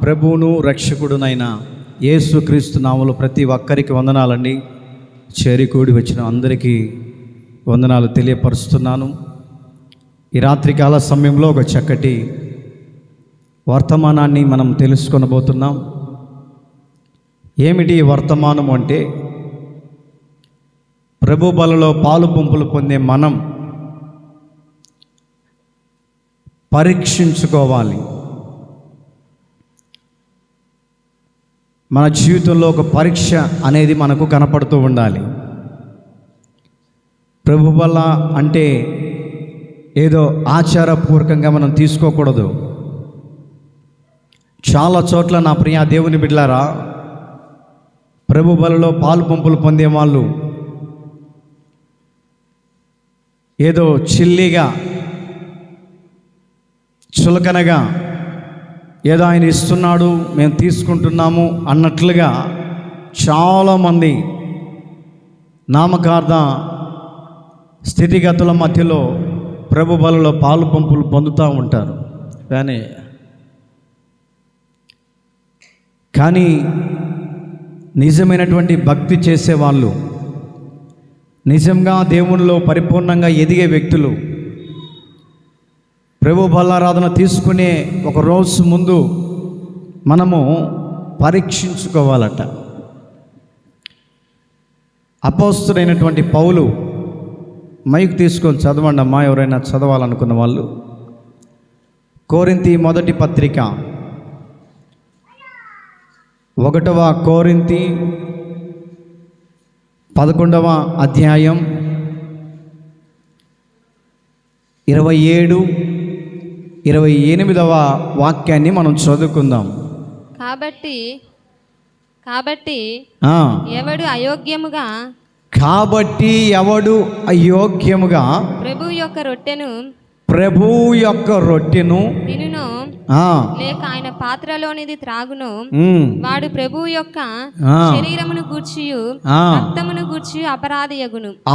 ప్రభువును రక్షకుడునైన యేసుక్రీస్తు నామములో ప్రతి ఒక్కరికి వందనాలండి. చేరికూడి వచ్చిన అందరికీ వందనాలు తెలియపరుస్తున్నాను. ఈ రాత్రికాల సమయంలో ఒక చక్కటి వర్తమానాన్ని మనం తెలుసుకొనబోతున్నాం. ఏమిటి వర్తమానం అంటే, ప్రభు బలలో పాలు పంపులు పొందే మనం పరీక్షించుకోవాలి. మన జీవితంలో ఒక పరీక్ష అనేది మనకు కనపడుతూ ఉండాలి. ప్రభు బల అంటే ఏదో ఆచారపూర్వకంగా మనం తీసుకోకూడదు. చాలా చోట్ల నా ప్రియ దేవుని బిడ్డలారా, ప్రభు బలలో పాలు పంపులు పొందే వాళ్ళు ఏదో చిల్లిగా చులకనగా ఏదో ఆయన ఇస్తున్నాడు మేము తీసుకుంటున్నాము అన్నట్లుగా చాలామంది నామకార్థ స్థితిగతుల మధ్యలో ప్రభు బలలో పాలు పంపులు పొందుతూ ఉంటారు. కానీ నిజమైనటువంటి భక్తి చేసేవాళ్ళు, నిజంగా దేవునిలో పరిపూర్ణంగా ఎదిగే వ్యక్తులు ప్రభు బలారాధన తీసుకునే ఒక రోజు ముందు మనము పరీక్షించుకోవాలట. అపోస్తలుడైనటువంటి పౌలు, మైక్ తీసుకొని చదవండి అమ్మా ఎవరైనా చదవాలనుకున్న వాళ్ళు. కొరింథీ మొదటి పత్రిక 1వ కొరింథీ 11వ అధ్యాయం 27-28వ వాక్యాన్ని మనం చదువుకుందాం. కాబట్టి ఎవడు అయోగ్యముగా ప్రభు యొక్క రొట్టెను తినును లేక ఆయన పాత్రలోనిది త్రాగును, వాడు ప్రభు యొక్క శరీరమును గూర్చియు రక్తమును గూర్చియు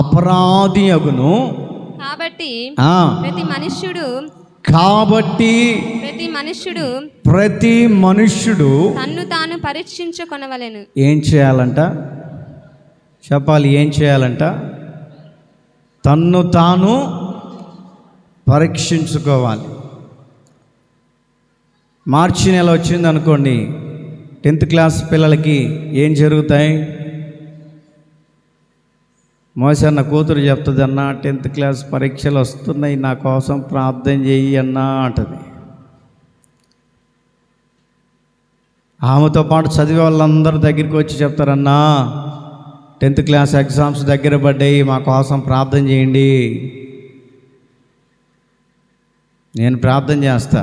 అపరాధియగును. కాబట్టి ప్రతి మనుష్యుడు తన్ను తాను పరీక్షించుకొనవలెను. ఏం చేయాలంట చెప్పాలి? ఏం చేయాలంట? తన్ను తాను పరీక్షించుకోవాలి. మార్చి నెల వచ్చింది అనుకోండి, 10th క్లాస్ పిల్లలకి ఏం జరుగుతాయి? మోసన్న కూతురు చెప్తుంది, అన్న 10th క్లాస్ పరీక్షలు వస్తున్నాయి, నా కోసం ప్రార్థన చేయి అన్నా అంటది. ఆమెతో పాటు చదివే వాళ్ళందరూ దగ్గరికి వచ్చి చెప్తారన్నా 10th క్లాస్ ఎగ్జామ్స్ దగ్గర పడ్డాయి, మా కోసం ప్రార్థన చేయండి. నేను ప్రార్థన చేస్తా,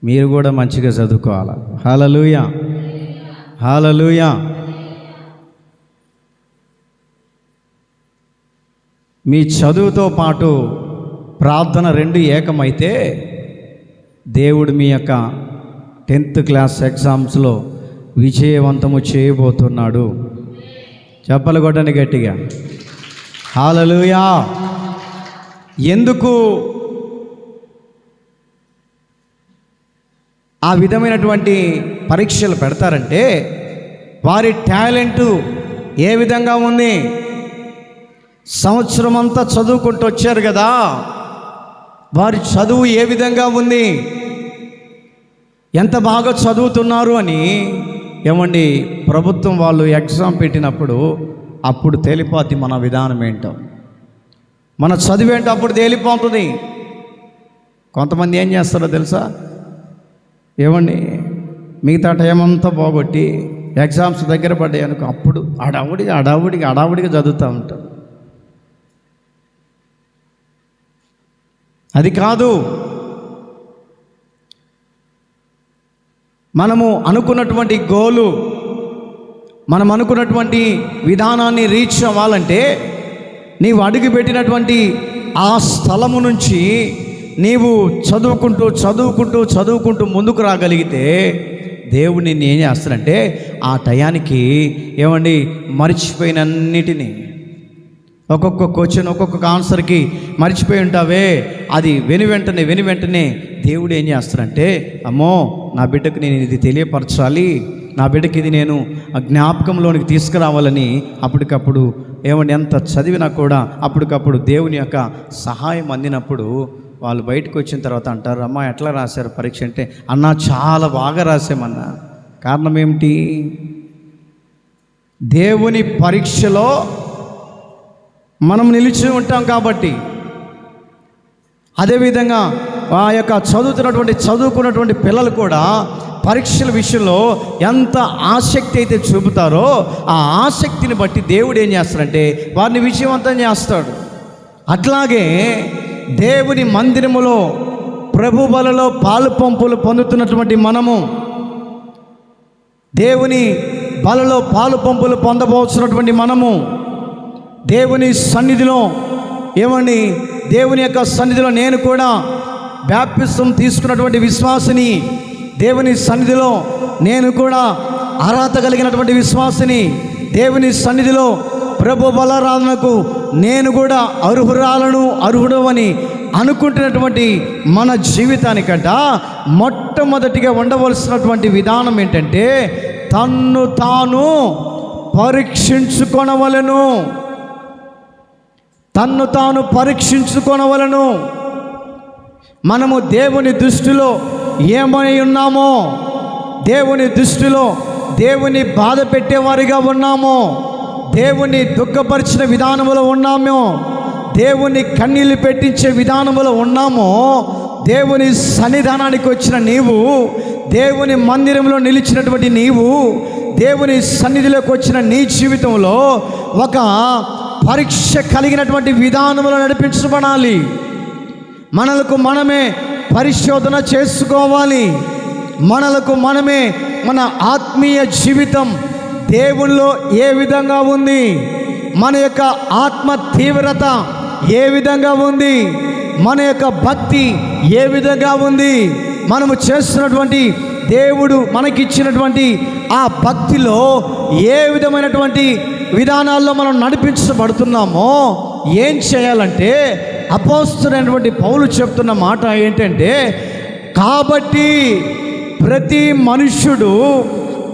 మీరు కూడా మంచిగా చదువుకోవాలి. హల్లెలూయా, హల్లెలూయా. మీ చదువుతో పాటు ప్రార్థన రెండు ఏకమైతే దేవుడు మీ యొక్క 10th క్లాస్ ఎగ్జామ్స్లో విజయవంతము చేయబోతున్నాడు. చెప్పలు కొట్టండి గట్టిగా, హల్లెలూయా. ఎందుకు ఆ విధమైనటువంటి పరీక్షలు పెడతారంటే, వారి టాలెంటు ఏ విధంగా ఉంది, సంవత్సరం అంతా చదువుకుంటూ వచ్చారు కదా, వారి చదువు ఏ విధంగా ఉంది, ఎంత బాగా చదువుతున్నారు అని ఏమండి ప్రభుత్వం వాళ్ళు ఎగ్జామ్ పెట్టినప్పుడు అప్పుడు తేలిపోద్ది మన విధానం ఏంటో, మన చదువు ఏంటో అప్పుడు తేలిపోతుంది. కొంతమంది ఏం చేస్తారో తెలుసా? ఏమండి మిగతా టైం అంతా పోగొట్టి ఎగ్జామ్స్ దగ్గర పడ్డాయి అనుకో, అప్పుడు అడావుడిగా చదువుతూ ఉంటారు. అది కాదు. మనము అనుకున్నటువంటి గోలు, మనం అనుకున్నటువంటి విధానాన్ని రీచ్ అవ్వాలంటే నీవు అడుగుపెట్టినటువంటి ఆ స్థలము నుంచి నీవు చదువుకుంటూ ముందుకు రాగలిగితే దేవుడు నిన్ను ఏం చేస్తాడంటే ఆ టయానికి ఏమండి మర్చిపోయినన్నిటినీ ఒక్కొక్క క్వశ్చన్ ఒక్కొక్క ఆన్సర్కి మర్చిపోయి ఉంటావే, అది వెను వెంటనే దేవుడు ఏం చేస్తాడంటే, అమ్మో నా బిడ్డకు నేను ఇది తెలియపరచాలి, నా బిడ్డకి ఇది నేను ఆ జ్ఞాపకంలోనికి తీసుకురావాలని అప్పటికప్పుడు ఏమండి ఎంత చదివినా కూడా అప్పటికప్పుడు దేవుని యొక్క సహాయం అందినప్పుడు వాళ్ళు బయటకు వచ్చిన తర్వాత అంటారు, అమ్మ ఎట్లా రాశారు పరీక్ష అంటే, అన్న చాలా బాగా రాసామన్నా. కారణం ఏమిటి? దేవుని పరీక్షలో మనం నిలిచి ఉంటాం కాబట్టి. అదేవిధంగా ఆ యొక్క చదువుకున్నటువంటి పిల్లలు కూడా పరీక్షల విషయంలో ఎంత ఆసక్తి అయితే చూపుతారో ఆ ఆసక్తిని బట్టి దేవుడు ఏం చేస్తాడంటే వారిని విజయవంతం చేస్తాడు. అట్లాగే దేవుని మందిరములో ప్రభు బలలో పాలు పంపులు పొందుతున్నటువంటి మనము, దేవుని బలలో పాలు పంపులు పొందబోతున్నటువంటి మనము, దేవుని సన్నిధిలో ఏమండి, దేవుని యొక్క సన్నిధిలో నేను కూడా బాప్తిసం తీసుకున్నటువంటి విశ్వాసిని, దేవుని సన్నిధిలో నేను కూడా అర్హత కలిగినటువంటి విశ్వాసిని, దేవుని సన్నిధిలో ప్రభు బలారాధనకు నేను కూడా అర్హుడు అని అనుకుంటున్నటువంటి మన జీవితానికంట మొట్టమొదటిగా ఉండవలసినటువంటి విధానం ఏంటంటే తన్ను తాను పరీక్షించుకొనవలెను. తన్ను తాను పరీక్షించుకొనవలెను. మనము దేవుని దృష్టిలో ఏమై ఉన్నామో, దేవుని దృష్టిలో దేవుని బాధ పెట్టేవారిగా ఉన్నామో, దేవుని దుఃఖపరిచిన విధానములో ఉన్నామో, దేవుని కన్నీళ్ళు పెట్టించే విధానములో ఉన్నామో, దేవుని సన్నిధానానికి వచ్చిన నీవు, దేవుని మందిరంలో నిలిచినటువంటి నీవు, దేవుని సన్నిధిలోకి వచ్చిన నీ జీవితంలో ఒక పరీక్ష కలిగినటువంటి విధానంలో నడిపించబడాలి. మనలకు మనమే పరిశోధన చేసుకోవాలి. మనలకు మనమే మన ఆత్మీయ జీవితం దేవునిలో ఏ విధంగా ఉంది, మన యొక్క ఆత్మ తీవ్రత ఏ విధంగా ఉంది, మన యొక్క భక్తి ఏ విధంగా ఉంది, మనము చేస్తున్నటువంటి దేవుడు మనకిచ్చినటువంటి ఆ భక్తిలో ఏ విధమైనటువంటి విధానాల్లో మనం నడిపించబడుతున్నామో ఏం చేయాలంటే అపోస్తలుడైనటువంటి పౌలు చెప్తున్న మాట ఏంటంటే, కాబట్టి ప్రతి మనుష్యుడు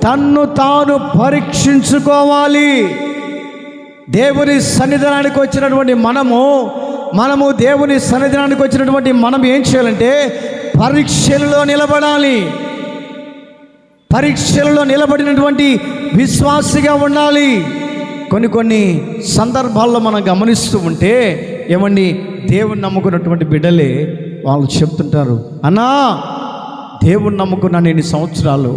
తన్ను తాను పరీక్షించుకోవాలి. దేవుని సన్నిధానానికి వచ్చినటువంటి మనము దేవుని సన్నిధానానికి వచ్చినటువంటి మనం ఏం చేయాలంటే పరీక్షలలో నిలబడాలి. పరీక్షలలో నిలబడినటువంటి విశ్వాసిగా ఉండాలి. కొన్ని సందర్భాల్లో మనం గమనిస్తూ ఉంటే ఏమండి, దేవుని నమ్ముకున్నటువంటి బిడ్డలే వాళ్ళు చెప్తుంటారు, అన్నా దేవుని నమ్ముకున్నాను ఇన్ని సంవత్సరాలు,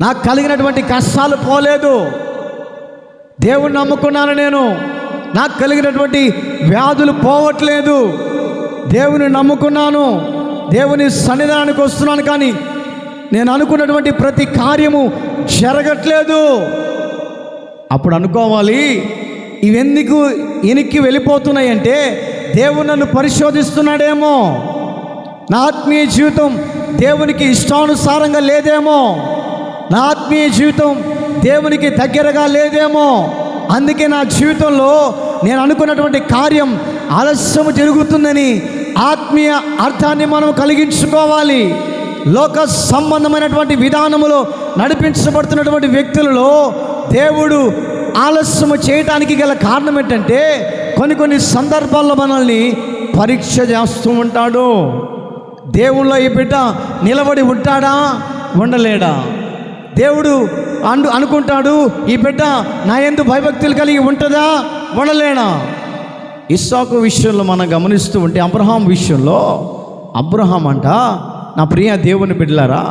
నాకు కలిగినటువంటి కష్టాలు పోలేదు. దేవుని నమ్ముకున్నాను నేను, నాకు కలిగినటువంటి వ్యాధులు పోవట్లేదు. దేవుని నమ్ముకున్నాను, దేవుని సన్నిధానానికి వస్తున్నాను, కానీ నేను అనుకున్నటువంటి ప్రతి కార్యము జరగట్లేదు. అప్పుడు అనుకోవాలి, ఇవెందుకు వెనక్కి వెళ్ళిపోతున్నాయంటే దేవుడు నన్ను పరిశోధిస్తున్నాడేమో, నా ఆత్మీయ జీవితం దేవునికి ఇష్టానుసారంగా లేదేమో, నా ఆత్మీయ జీవితం దేవునికి దగ్గరగా లేదేమో, అందుకే నా జీవితంలో నేను అనుకున్నటువంటి కార్యం ఆలస్యం జరుగుతుందని ఆత్మీయ అర్థాన్ని మనం కలిగించుకోవాలి. లోక సంబంధమైనటువంటి విధానములో నడిపించబడుతున్నటువంటి వ్యక్తులలో దేవుడు ఆలస్యం చేయటానికి గల కారణం ఏంటంటే కొన్ని సందర్భాల్లో మనల్ని పరీక్ష చేస్తూ ఉంటాడు. దేవుళ్ళో ఈ బిడ్డ నిలబడి ఉంటాడా, ఉండలేడా? దేవుడు అనుకుంటాడు, ఈ బిడ్డ నా యందు భయభక్తులు కలిగి ఉంటుందా, ఉండలేడా? ఇస్సాకు విషయంలో మనం గమనిస్తూ ఉంటే అబ్రహాం విషయంలో అబ్రహాం అంట, నా ప్రియ దేవుని బిడ్డలారా,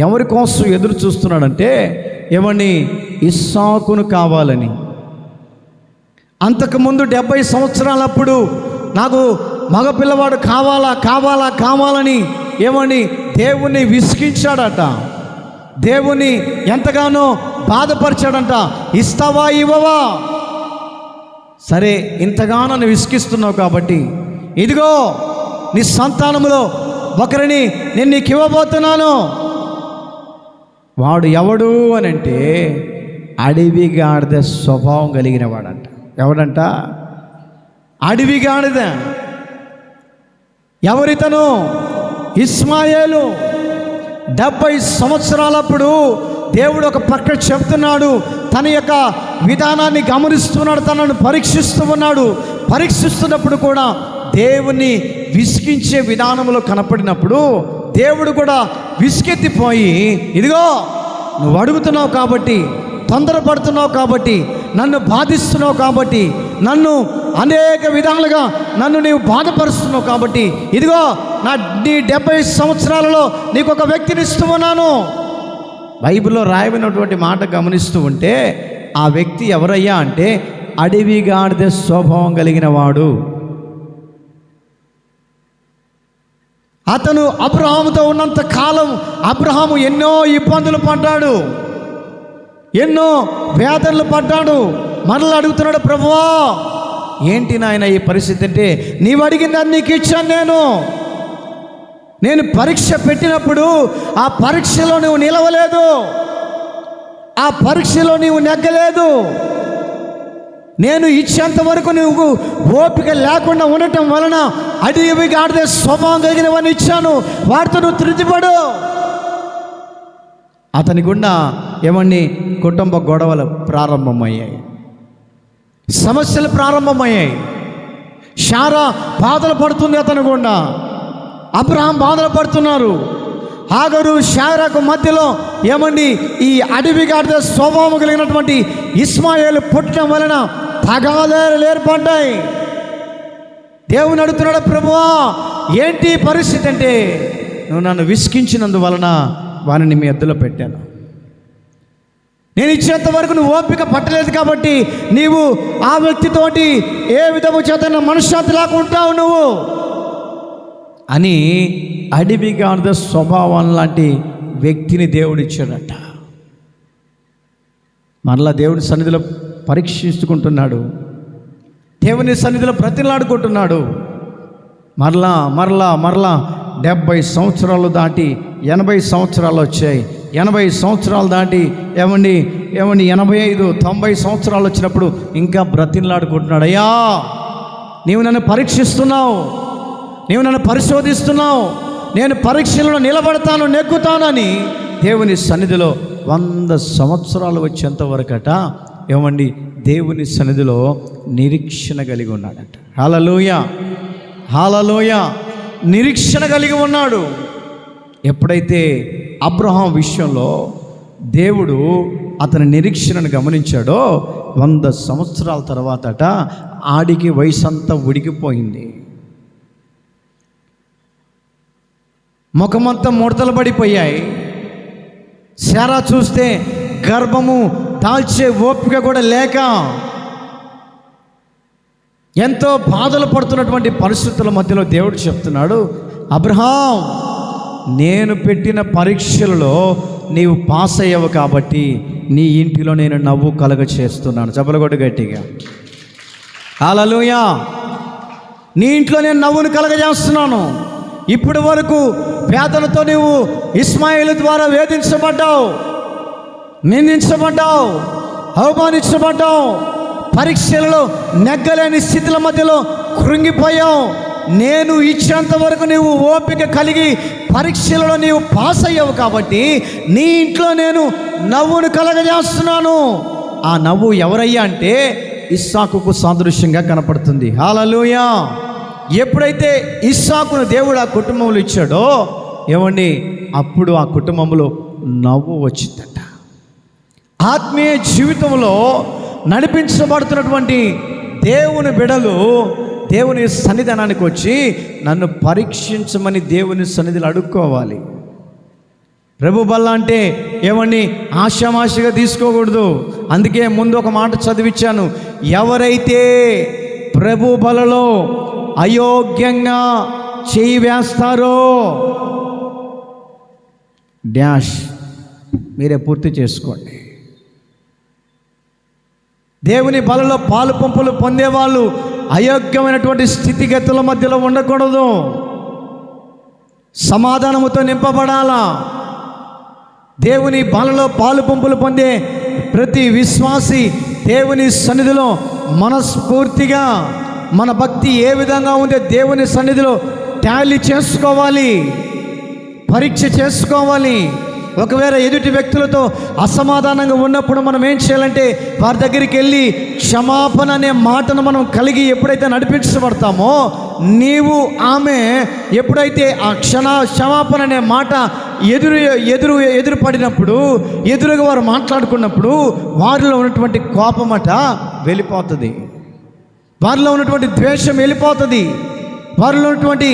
ఎవరి కోసం ఎదురు చూస్తున్నాడంటే ఏమని, ఇస్సాకును కావాలని. అంతకుముందు 70 సంవత్సరాలప్పుడు నాకు మగపిల్లవాడు కావాలని ఏమని దేవుణ్ణి విసిగించాడట, దేవుణ్ణి ఎంతగానో బాధపరిచాడంట. ఇస్తావా ఇవ్వవా? సరే, ఇంతగానో నువ్వు విసిగిస్తున్నావు కాబట్టి ఇదిగో నీ సంతానములో ఒకరిని నేను నీకు ఇవ్వబోతున్నాను. వాడు ఎవడు అని అంటే అడవి గాడిద స్వభావం కలిగిన వాడంట. ఎవడంట? అడవి గాడిద. ఎవరితను? ఇస్మాయేలు. 70 సంవత్సరాలప్పుడు దేవుడు ఒక పక్క చెప్తున్నాడు, తన యొక్క విధానాన్ని గమనిస్తున్నాడు, తనను పరీక్షిస్తూ ఉన్నాడు. పరీక్షిస్తున్నప్పుడు కూడా దేవుని విసిగించే విధానంలో కనపడినప్పుడు దేవుడు కూడా విసిగెత్తిపోయి, ఇదిగో నువ్వు అడుగుతున్నావు కాబట్టి, తొందరపడుతున్నావు కాబట్టి, నన్ను బాధిస్తున్నావు కాబట్టి, నన్ను అనేక విధాలుగా నన్ను నీవు బాధపరుస్తున్నావు కాబట్టి, ఇదిగో నీ 70 సంవత్సరాలలో నీకు ఒక వ్యక్తిని ఇస్తూ ఉన్నాను. బైబిల్లో రాయబడినటువంటి మాట గమనిస్తూ ఉంటే ఆ వ్యక్తి ఎవరయ్యా అంటే అడవి గాడిద స్వభావం కలిగిన వాడు. అతను అబ్రహాముతో ఉన్నంత కాలం అబ్రహాము ఎన్నో ఇబ్బందులు పడ్డాడు, ఎన్నో వేదనలు పడ్డాడు. మరలా అడుగుతున్నాడు, ప్రభువా ఏంటి నాయన ఈ పరిస్థితి అంటే, నీవు అడిగిందని నీకు ఇచ్చాను. నేను పరీక్ష పెట్టినప్పుడు ఆ పరీక్షలో నువ్వు నిలవలేదు, ఆ పరీక్షలో నీవు నెగ్గలేదు. నేను ఇచ్చేంత వరకు నువ్వు ఓపిక లేకుండా ఉండటం వలన అడవి గాడిద స్వభావం కలిగినవన్నీ ఇచ్చాను, వాటితో నువ్వు తృప్తిపడు. అతని గుండా ఏమని కుటుంబ గొడవలు ప్రారంభమయ్యాయి, సమస్యలు ప్రారంభమయ్యాయి. శారా బాధలు పడుతుంది అతని గుండా, అబ్రహాం బాధలు పడుతున్నారు. హాగరు శారాకు మధ్యలో ఏమండి ఈ అడవి గాడిద స్వభావం కలిగినటువంటి ఇస్మాయేలు పుట్టడం వలన తగాదాలు ఏర్పడ్డాయి. దేవుని అడుగుతున్నాడు, ప్రభువా ఏంటి పరిస్థితి అంటే, నువ్వు నన్ను విసిగించినందువలన వారిని మీ ఎద్దులో పెట్టాను. నేను ఇచ్చేంత వరకు నువ్వు ఓపిక పట్టలేదు కాబట్టి నీవు ఆ వ్యక్తితోటి ఏ విధము చేత మనశ్శాంతి లేకుంటావు నువ్వు అని అడవి గాడిద స్వభావం లాంటి వ్యక్తిని దేవుడిచ్చాడట. మరలా దేవుడి సన్నిధిలో పరీక్షించుకుంటున్నాడు, దేవుని సన్నిధిలో బ్రతిలాడుకుంటున్నాడు. మరలా మరలా మరలా 70 సంవత్సరాలు దాటి 80 సంవత్సరాలు వచ్చాయి. 80 సంవత్సరాలు దాటి ఏమండి 85 90 సంవత్సరాలు వచ్చినప్పుడు ఇంకా బ్రతిలాడుకుంటున్నాడు. అయ్యా నీవు నన్ను పరీక్షిస్తున్నావు, నీవు నన్ను పరిశోధిస్తున్నావు, నేను పరీక్షలలో నిలబడతాను, నెగ్గుతానని దేవుని సన్నిధిలో 100 సంవత్సరాలు వచ్చేంత వరకట ఏమండి దేవుని సన్నిధిలో నిరీక్షణ కలిగి ఉన్నాడట. హల్లెలూయా, హల్లెలూయా. నిరీక్షణ కలిగి ఉన్నాడు. ఎప్పుడైతే అబ్రహాం విషయంలో దేవుడు అతని నిరీక్షణను గమనించాడో 100 సంవత్సరాల తర్వాతట ఆడికి వయసు అంతా ఉడికిపోయింది, ముఖమంతా ముడతలు పడిపోయాయి. శారా చూస్తే గర్భము దాల్చే ఓపిక కూడా లేక ఎంతో బాధలు పడుతున్నటువంటి పరిస్థితుల మధ్యలో దేవుడు చెప్తున్నాడు, అబ్రహాం నేను పెట్టిన పరీక్షలలో నీవు పాస్ అయ్యావు కాబట్టి నీ ఇంటిలో నేను నవ్వు కలగ చేస్తున్నాను. చెప్పలగొట్టు గట్టిగా హల్లెలూయా. నీ ఇంట్లో నేను నవ్వును కలగజేస్తున్నాను. ఇప్పటి వరకు వేదనతో నీవు ఇస్మాయిల్ ద్వారా వేధించబడ్డావు, నిందించబడ్డావు, అవమానించబడ్డావు, పరీక్షలలో నెగ్గలేని స్థితుల మధ్యలో కృంగిపోయావు. నేను ఇచ్చేంత వరకు నీవు ఓపిక కలిగి పరీక్షలలో నీవు పాస్ అయ్యావు కాబట్టి నీ ఇంట్లో నేను నవ్వును కలగజేస్తున్నాను. ఆ నవ్వు ఎవరయ్యా అంటే ఇస్సాకుకు సాదృశ్యంగా కనపడుతుంది. హల్లెలూయా. ఎప్పుడైతే ఇస్సాకును దేవుడు ఆ కుటుంబంలో ఇచ్చాడో ఏమండి అప్పుడు ఆ కుటుంబంలో నవ్వు వచ్చిందట. ఆత్మీయ జీవితంలో నడిపించబడుతున్నటువంటి దేవుని బిడలు దేవుని సన్నిధానానికి వచ్చి నన్ను పరీక్షించమని దేవుని సన్నిధిలో అడుక్కోవాలి. ప్రభు బల్ల అంటే ఏమని ఆశామాషిగా తీసుకోకూడదు. అందుకే ముందు ఒక మాట చదివించాను, ఎవరైతే ప్రభు బలలో అయోగ్యంగా చేయి వేస్తారో డాష్ మీరే పూర్తి చేసుకోండి. దేవుని బలలో పాలు పంపులు పొందేవాళ్ళు అయోగ్యమైనటువంటి స్థితిగతుల మధ్యలో ఉండకూడదు, సమాధానముతో నింపబడాలా. దేవుని బలలో పాలు పంపులు పొందే ప్రతి విశ్వాసి దేవుని సన్నిధిలో మనస్ఫూర్తిగా మన భక్తి ఏ విధంగా ఉందో దేవుని సన్నిధిలో టాలీ చేసుకోవాలి, పరీక్ష చేసుకోవాలి. ఒకవేళ ఎదుటి వ్యక్తులతో అసమాధానంగా ఉన్నప్పుడు మనం ఏం చేయాలంటే వారి దగ్గరికి వెళ్ళి క్షమాపణ అనే మాటను మనం కలిగి ఎప్పుడైతే నడిపించబడతామో, ఆమె ఎప్పుడైతే ఆ క్షమాపణ అనే మాట ఎదురు పడినప్పుడు, ఎదురుగా వారు మాట్లాడుకున్నప్పుడు వారిలో ఉన్నటువంటి కోపమట వెళ్ళిపోతుంది, వారిలో ఉన్నటువంటి ద్వేషం వెళ్ళిపోతుంది, వారిలో ఉన్నటువంటి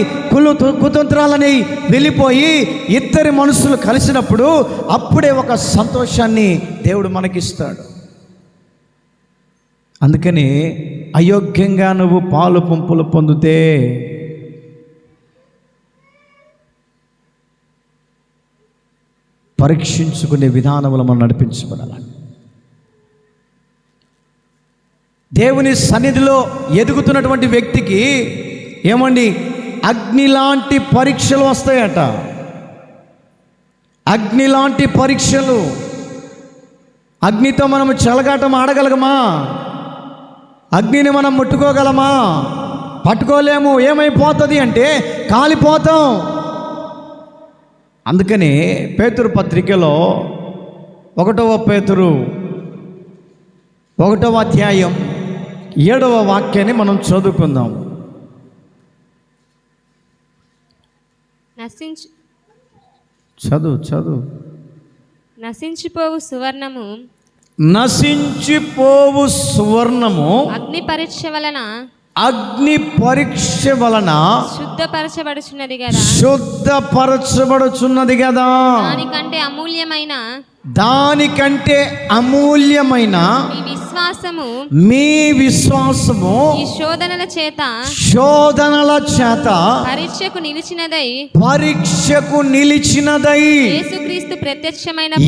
కుతంత్రాలని వెళ్ళిపోయి ఇద్దరి మనసులు కలిసినప్పుడు అప్పుడే ఒక సంతోషాన్ని దేవుడు మనకిస్తాడు. అందుకని అయోగ్యంగా నువ్వు పాలు పంపులు పొందితే పరీక్షించుకునే విధానంలో మనం నడిపించబడాలి. దేవుని సన్నిధిలో ఎదుగుతున్నటువంటి వ్యక్తికి ఏమండి అగ్ని లాంటి పరీక్షలు వస్తాయట. అగ్ని లాంటి పరీక్షలు. అగ్నితో మనం చెలగాటం ఆడగలగమా? అగ్నిని మనం ముట్టుకోగలమా? పట్టుకోలేము. ఏమైపోతుంది అంటే కాలిపోతాం. అందుకని పేతురు పత్రికలో 1వ పేతురు 1వ అధ్యాయం 7వ వాక్యాన్ని మనం చదువుకుందాం. చదువు. నశించిపోవు సువర్ణము అగ్ని పరీక్ష వలన శుద్ధపరచబడుచున్నది కదా. దానికంటే అమూల్యమైన మీ విశ్వాసము ఈ శోధనల చేత పరీక్షకు నిలిచినదై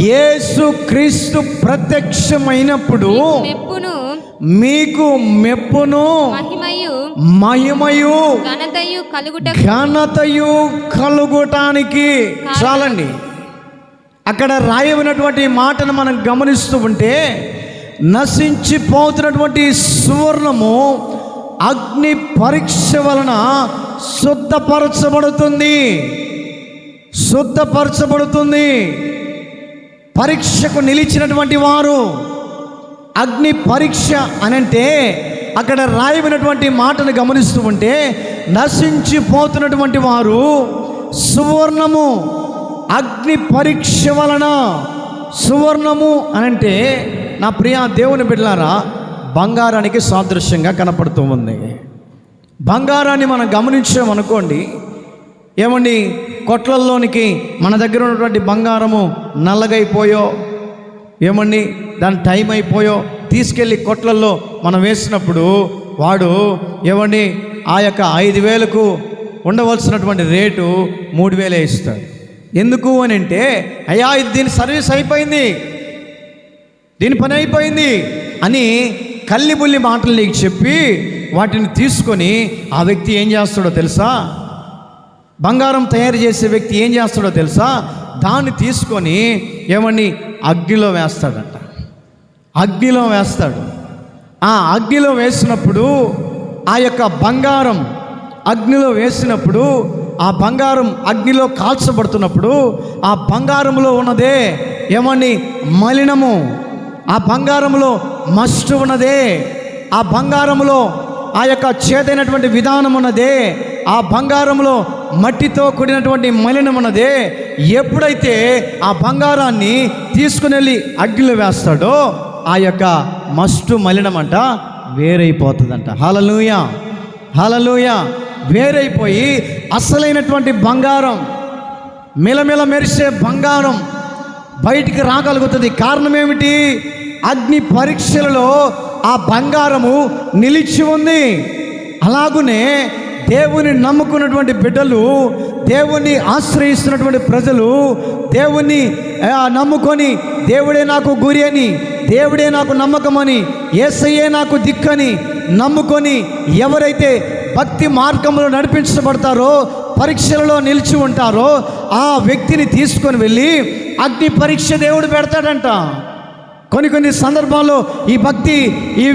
యేసుక్రీస్తు ప్రత్యక్షమైనప్పుడు మీకు మెప్పును మహిమయు ఘనతయు కలుగుటానికి. చాలండి. అక్కడ రాయబడినటువంటి మాటను మనం గమనిస్తూ ఉంటే, నశించిపోతున్నటువంటి సువర్ణము అగ్ని పరీక్ష వలన శుద్ధపరచబడుతుంది. పరీక్షకు నిలిచినటువంటి వారు అగ్ని పరీక్ష అనంటే అక్కడ రాయబడినటువంటి మాటను గమనిస్తూ ఉంటే, నశించిపోతున్నటువంటి వారు సువర్ణము అగ్ని పరీక్ష వలన. సువర్ణము అనంటే నా ప్రియ దేవుని బిడ్డలారా, బంగారానికి సాదృశ్యంగా కనపడుతూ ఉంది. బంగారాన్ని మనం గమనించామనుకోండి, ఏమండి కొట్లల్లోనికి మన దగ్గర ఉన్నటువంటి బంగారము నల్లగైపోయో, ఏమండి దాని టైం అయిపోయో తీసుకెళ్ళి కొట్లల్లో మనం వేసినప్పుడు వాడు ఏమండి ఆ యొక్క 5,000కు ఉండవలసినటువంటి రేటు 3,000 ఇస్తాడు. ఎందుకు అని అంటే, అయ్యా ఇది దీని సర్వీస్ అయిపోయింది, దీని పని అయిపోయింది అని కల్లిబుల్లి మాటలు నీకు చెప్పి వాటిని తీసుకొని ఆ వ్యక్తి ఏం చేస్తాడో తెలుసా? బంగారం తయారు చేసే వ్యక్తి ఏం చేస్తాడో తెలుసా? దాన్ని తీసుకొని ఏమని అగ్నిలో వేస్తాడంట. అగ్నిలో వేస్తాడు. ఆ అగ్నిలో వేసినప్పుడు ఆ యొక్క బంగారం అగ్నిలో వేసినప్పుడు ఆ బంగారం అగ్నిలో కాల్చబడుతున్నప్పుడు ఆ బంగారంలో ఉన్నదే ఏమని మలినము, ఆ బంగారంలో మస్టు ఉన్నదే, ఆ బంగారంలో ఆ యొక్క చేదైనటువంటి విధానం ఉన్నదే, ఆ బంగారంలో మట్టితో కూడినటువంటి మలినం ఉన్నదే. ఎప్పుడైతే ఆ బంగారాన్ని తీసుకుని వెళ్ళి అగ్నిలో వేస్తాడో ఆ యొక్క మస్టు మలినమంట వేరైపోతుందంట. హల్లెలూయా, హల్లెలూయా. వేరైపోయి అసలైనటువంటి బంగారం, మిలమిల మెరిసే బంగారం బయటికి రాగలుగుతుంది. కారణం ఏమిటి? అగ్ని పరీక్షలలో ఆ బంగారము నిలిచి ఉంది. అలాగునే దేవుని నమ్ముకున్నటువంటి బిడ్డలు, దేవుణ్ణి ఆశ్రయిస్తున్నటువంటి ప్రజలు, దేవుణ్ణి నమ్ముకొని దేవుడే నాకు గురి అని, దేవుడే నాకు నమ్మకమని, యేసయ్యే నాకు దిక్కని నమ్ముకొని ఎవరైతే భక్తి మార్గంలో నడిపించబడతారో, పరీక్షలలో నిలిచి ఉంటారో ఆ వ్యక్తిని తీసుకొని వెళ్ళి అగ్ని పరీక్ష దేవుడు పెడతాడంట. కొన్ని సందర్భాల్లో ఈ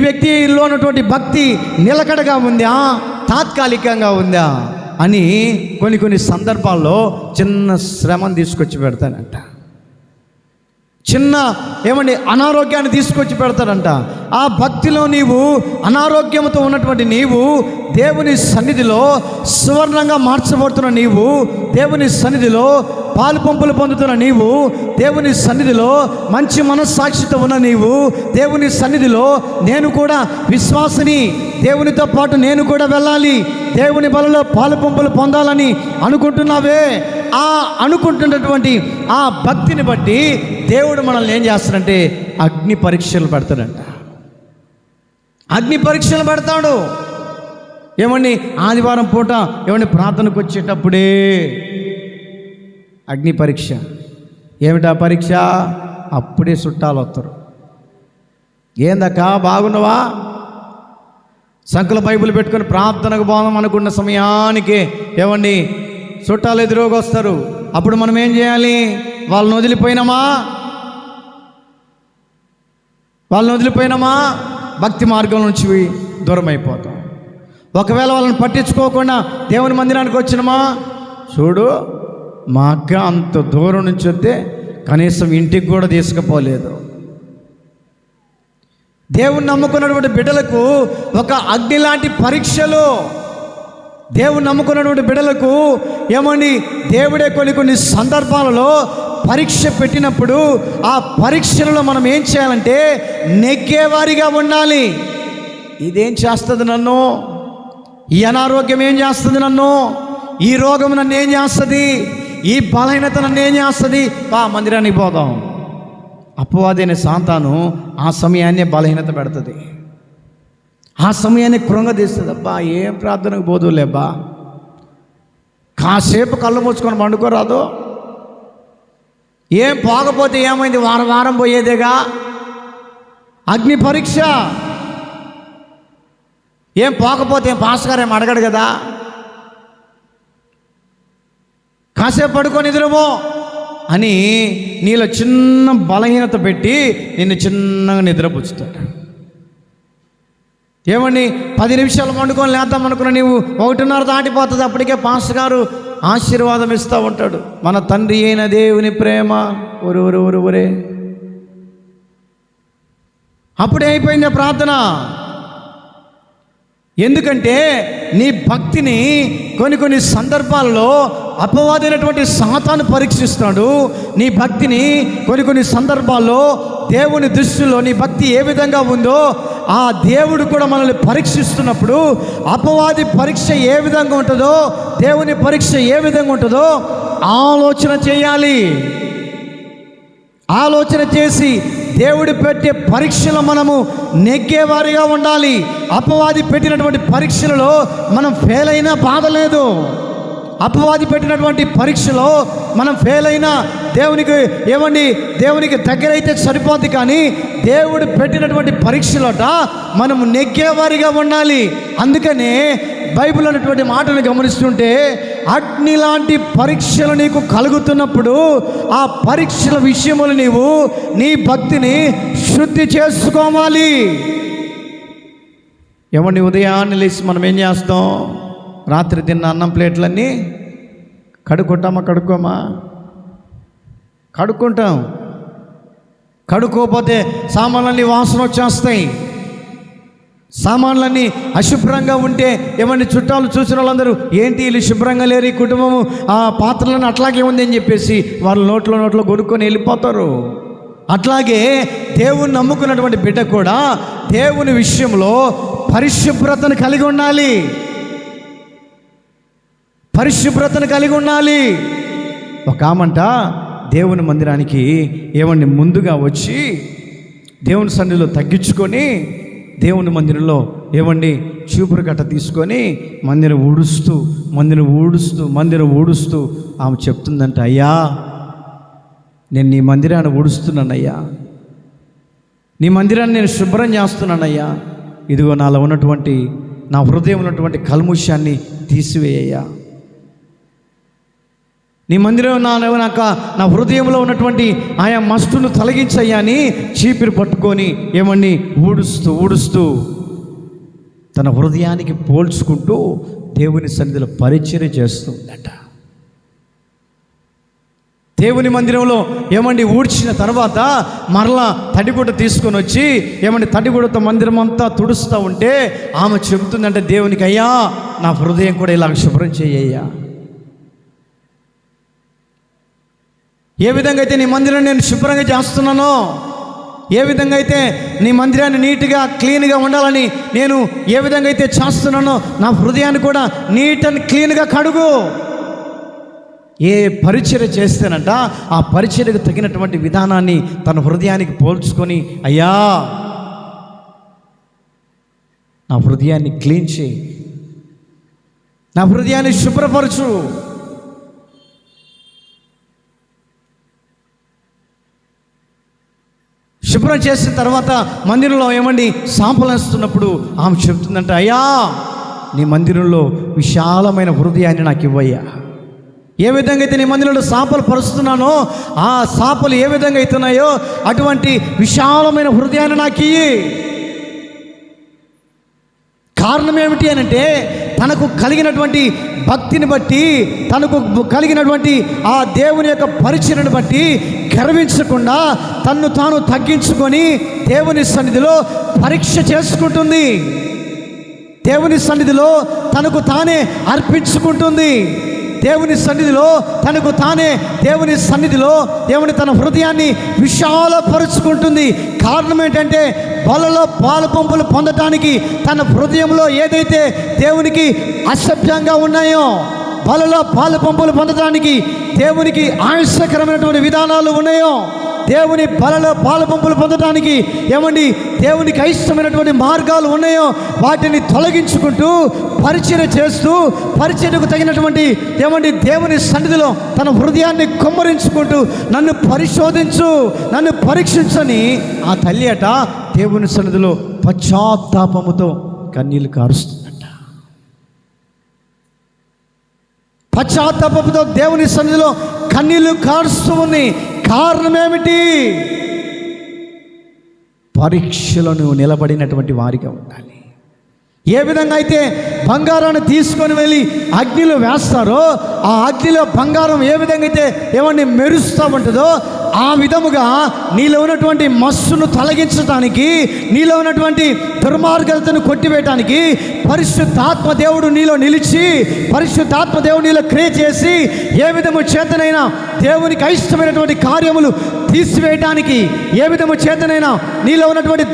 వ్యక్తిలో ఉన్నటువంటి భక్తి నిలకడగా ఉందా, తాత్కాలికంగా ఉందా? అని కొన్ని సందర్భాల్లో చిన్న శ్రమను తీసుకొచ్చి పెడతానంట. చిన్న అనారోగ్యాన్ని తీసుకొచ్చి పెడతాడంట. ఆ భక్తిలో నీవు అనారోగ్యంతో ఉన్నటువంటి నీవు దేవుని సన్నిధిలో సువర్ణంగా మార్చబడుతున్న నీవు, దేవుని సన్నిధిలో పాలు పంపులు పొందుతున్న నీవు, దేవుని సన్నిధిలో మంచి మనస్సాక్షితో ఉన్న నీవు, దేవుని సన్నిధిలో నేను కూడా విశ్వాసిని, దేవునితో పాటు నేను కూడా వెళ్ళాలి, దేవుని బలలో పాలు పంపులు పొందాలని అనుకుంటున్నావే, ఆ అనుకుంటున్నటువంటి ఆ భక్తిని బట్టి దేవుడు మనల్ని ఏం చేస్తాడంటే అగ్ని పరీక్షలు పెడతాడంట. అగ్ని పరీక్షలు పెడతాడు. ఆదివారం పూట ప్రార్థనకు వచ్చేటప్పుడే అగ్ని పరీక్ష. ఏమిటా పరీక్ష? అప్పుడే చుట్టాలు వస్తారు. ఏందక్క బాగున్నావా? సంకుల బైబిల్ పెట్టుకొని ప్రార్థనకు పోదాం అనుకున్న సమయానికి చుట్టాలు ఎదురుగా వస్తారు. అప్పుడు మనం ఏం చేయాలి? వాళ్ళని వదిలిపోయినామా భక్తి మార్గం నుంచి దూరం అయిపోతాం. ఒకవేళ వాళ్ళని పట్టించుకోకుండా దేవుని మందిరానికి వచ్చినామా, చూడు మా అక్క అంత దూరం నుంచి వస్తే కనీసం ఇంటికి కూడా తీసుకుపోలేదు. దేవుని నమ్ముకున్నటువంటి బిడ్డలకు ఒక అగ్ని లాంటి పరీక్షలు. దేవుని నమ్ముకున్నటువంటి బిడ్డలకు దేవుడే కొన్ని సందర్భాలలో పరీక్ష పెట్టినప్పుడు ఆ పరీక్షలలో మనం ఏం చేయాలంటే నెగ్గేవారిగా ఉండాలి. ఇదేం చేస్తుంది నన్ను? ఈ అనారోగ్యం ఏం చేస్తుంది నన్ను? ఈ రోగం నన్ను ఏం చేస్తుంది? ఈ బలహీనత నన్ను ఏం చేస్తుంది? మందిరానికి పోదాం. అపవాది అనే సాతాను ఆ సమయాన్నే బలహీనత పెడుతుంది, ఆ సమయాన్ని కృంగదీస్తుంది. అబ్బా ఏం ప్రార్థనకు పోదులేబ్బా, కాసేపు కళ్ళు మూసుకొని పండుకోరాదు, ఏం పోకపోతే ఏమైంది, వారం పోయేదేగా. అగ్ని పరీక్ష. ఏం పోకపోతే పాస్టర్ గారు ఏం అడగడు కదా, కాసేపు పడుకొని నిద్రమో అని నీలో చిన్న బలహీనత పెట్టి నిన్ను చిన్నగా నిద్రపుచ్చుతాడు. 10 నిమిషాలు వండుకొని లేద్దాం అనుకున్న నీవు 1:30 దాటిపోతుంది. అప్పటికే పాస్టర్ గారు ఆశీర్వాదం ఇస్తూ ఉంటాడు. మన తండ్రి అయిన దేవుని ప్రేమ ఒరే అప్పుడే అయిపోయింది ప్రార్థన. ఎందుకంటే నీ భక్తిని కొన్ని సందర్భాల్లో అపవాదైనటువంటి సాతాను పరీక్షిస్తాడు. నీ భక్తిని కొన్ని సందర్భాల్లో దేవుని దృష్టిలో నీ భక్తి ఏ విధంగా ఉందో ఆ దేవుడు కూడా మనల్ని పరీక్షిస్తున్నప్పుడు అపవాది పరీక్ష ఏ విధంగా ఉంటుందో, దేవుని పరీక్ష ఏ విధంగా ఉంటుందో ఆలోచన చేయాలి. ఆలోచన చేసి దేవుడు పెట్టే పరీక్షలో మనము నెగ్గేవారిగా ఉండాలి. అపవాది పెట్టినటువంటి పరీక్షలలో మనం ఫెయిల్ అయినా బాధ లేదు. అపవాది పెట్టినటువంటి పరీక్షలో మనం ఫెయిల్ అయినా దేవునికి దగ్గర అయితే సరిపోద్ది. కానీ దేవుడు పెట్టినటువంటి పరీక్షలోట మనము నెగ్గేవారిగా ఉండాలి. అందుకనే బైబిల్ అనేటువంటి మాటను గమనిస్తుంటే అగ్ని లాంటి పరీక్షలు నీకు కలుగుతున్నప్పుడు ఆ పరీక్షల విషయములు నీవు నీ భక్తిని శుద్ధి చేసుకోవాలి. ఉదయాన్నే లేచి మనం ఏం చేస్తాం? రాత్రి తిన్న అన్నం ప్లేట్లన్నీ కడుక్కోమా? కడుక్కుంటాం. కడుక్కోకపోతే సామాన్లన్నీ వాసన వచ్చేస్తాయి. సామాన్లన్నీ అశుభ్రంగా ఉంటే చుట్టాలు చూసిన వాళ్ళందరూ ఏంటి వీళ్ళు శుభ్రంగా లేరు, ఈ కుటుంబము ఆ పాత్రలను అట్లాగే ఉంది అని చెప్పేసి వాళ్ళు నోట్లో కొనుక్కొని వెళ్ళిపోతారు. అట్లాగే దేవుని నమ్ముకున్నటువంటి బిడ్డ కూడా దేవుని విషయంలో పరిశుభ్రతను కలిగి ఉండాలి. ఒక ఆమంట దేవుని మందిరానికి ముందుగా వచ్చి దేవుని సన్నిధిలో తగ్గించుకొని దేవుని మందిరంలో చీపురు కట్ట తీసుకొని మందిరం ఊడుస్తూ ఆమె చెప్తుందంట, అయ్యా నేను నీ మందిరాన్ని ఊడుస్తున్నానయ్యా, నీ మందిరాన్ని నేను శుభ్రం చేస్తున్నానయ్యా, ఇదిగో నాలో ఉన్నటువంటి నా హృదయం ఉన్నటువంటి కల్ముష్యాన్ని తీసివేయ్యా, నీ మందిరం నా హృదయంలో ఉన్నటువంటి ఆయా మస్టును తొలగించయ్యా అని చీపిరి పట్టుకొని ఊడుస్తూ తన హృదయానికి పోల్చుకుంటూ దేవుని సన్నిధిలో పరిచర్య చేస్తుందట. దేవుని మందిరంలో ఊడ్చిన తర్వాత మరలా తడిగుడ్డ తీసుకొని వచ్చి తడిగుడ్డతో మందిరం అంతా తుడుస్తూ ఉంటే ఆమె చెబుతుందంటే దేవునికి, అయ్యా నా హృదయం కూడా ఇలా శుభ్రం చేయ్యా. ఏ విధంగా అయితే నీ మందిరాన్ని నేను శుభ్రంగా చేస్తున్నానో, ఏ విధంగా అయితే నీ మందిరాన్ని నీట్గా క్లీన్గా ఉండాలని నేను ఏ విధంగా అయితే చేస్తున్నానో, నా హృదయాన్ని కూడా నీట్ అండ్ క్లీన్గా కడుగు. ఏ పరిచర్య చేస్తేనంట ఆ పరిచర్యకు తగినటువంటి విధానాన్ని తన హృదయానికి పోల్చుకొని, అయ్యా నా హృదయాన్ని క్లీన్ చేయి, నా హృదయాన్ని శుభ్రపరచు. శుభ్రం చేసిన తర్వాత మందిరంలో సాంపలు వేస్తున్నప్పుడు ఆమె చెప్తుందంట, అయ్యా నీ మందిరంలో విశాలమైన హృదయాన్ని నాకు ఇవ్వయ్యా. ఏ విధంగా అయితే నీ మందిరంలో సాపలు పరుస్తున్నానో ఆ సాపలు ఏ విధంగా అవుతున్నాయో అటువంటి విశాలమైన హృదయాన్ని నాకు ఇయ్యి. కారణం ఏమిటి అనంటే, తనకు కలిగినటువంటి భక్తిని బట్టి, తనకు కలిగినటువంటి ఆ దేవుని యొక్క పరిచర్యను బట్టి గర్వించకుండా తన్ను తాను తగ్గించుకొని దేవుని సన్నిధిలో పరీక్ష చేసుకుంటుంది. దేవుని సన్నిధిలో తనకు తానే అర్పించుకుంటుంది. దేవుని సన్నిధిలో తనకు తానే దేవుని సన్నిధిలో తన హృదయాన్ని విశాలపరుచుకుంటుంది. కారణం ఏంటంటే, బలలో పాలు పంపులు పొందటానికి తన హృదయంలో ఏదైతే దేవునికి అసభ్యంగా ఉన్నాయో, బలలో పాలు పంపులు పొందటానికి దేవునికి ఆయుష్కరమైనటువంటి విధానాలు ఉన్నాయో, దేవుని బలలో పాలు పంపులు పొందడానికి దేవునికి అయిష్టమైనటువంటి మార్గాలు ఉన్నాయో, వాటిని తొలగించుకుంటూ పరిచర్య చేస్తూ పరిచర్యకు తగినటువంటి దేవుని సన్నిధిలో తన హృదయాన్ని కుమ్మరించుకుంటూ నన్ను పరిశోధించు, నన్ను పరీక్షించని ఆ తల్లి అట దేవుని సన్నిధిలో పశ్చాత్తాపముతో కన్నీళ్లు కారుస్తుందట. పశ్చాత్తాపముతో దేవుని సన్నిధిలో కన్నీళ్లు కారుస్తూ ఉంది. కారణం ఏమిటి? పరీక్షలను నిలబడినటువంటి వారిగా ఉండాలి. ఏ విధంగా అయితే బంగారాన్ని తీసుకొని వెళ్ళి అగ్నిలో వేస్తారో, ఆ అగ్నిలో బంగారం ఏ విధంగా అయితే మెరుస్తూ ఉంటుందో, ఆ విధముగా నీలో ఉన్నటువంటి మస్సును తొలగించడానికి, నీలో ఉన్నటువంటి దుర్మార్గతను కొట్టివేయటానికి పరిశుద్ధాత్మ దేవుడు నీలో నిలిచి, పరిశుద్ధాత్మ దేవుడు నీలో క్రియ చేసి, ఏ విధము చేతనైనా దేవునికి అయిష్టమైనటువంటి కార్యములు తీసివేయటానికి, ఏ విధము చేతనైనా నీలో ఉన్నటువంటి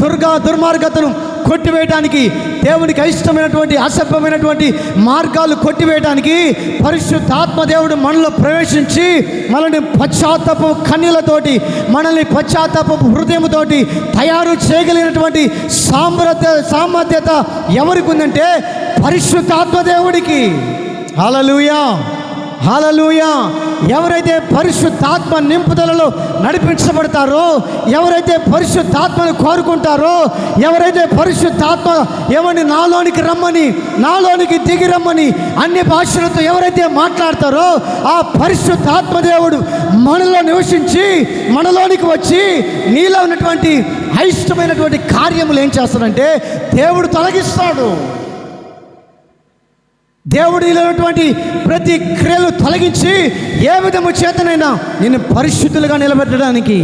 దుర్మార్గతను కొట్టివేయడానికి, దేవునికి అయిష్టమైనటువంటి అసభ్యమైనటువంటి మార్గాలు కొట్టివేయడానికి పరిశుద్ధాత్మ దేవుడు మనలో ప్రవేశించి మనల్ని పశ్చాత్తాప కన్యలతోటి, మనల్ని పశ్చాత్తాప హృదయంతోటి తయారు చేయగలిగినటువంటి సామర్థ్యత ఎవరికి ఉందంటే పరిశుద్ధాత్మ దేవుడికి. హల్లెలూయా, హల్లెలూయా. ఎవరైతే పరిశుద్ధాత్మ నింపుదలలో నడిపించబడతారో, ఎవరైతే పరిశుద్ధాత్మను కోరుకుంటారో, ఎవరైతే పరిశుద్ధాత్మ నాలోనికి రమ్మని, నాలోనికి దిగి రమ్మని అన్ని భాషలతో ఎవరైతే మాట్లాడతారో, ఆ పరిశుద్ధాత్మ దేవుడు మనలో నివసించి మనలోనికి వచ్చి నీలో ఉన్నటువంటి అయిష్టమైనటువంటి కార్యములు ఏం చేస్తాడంటే దేవుడు తొలగిస్తాడు. దేవుడు ఇలాంటి ప్రతి క్రియలు తొలగించి ఏ విధము చేతనైనా నిన్ను పరిశుద్ధులుగా నిలబెట్టడానికి,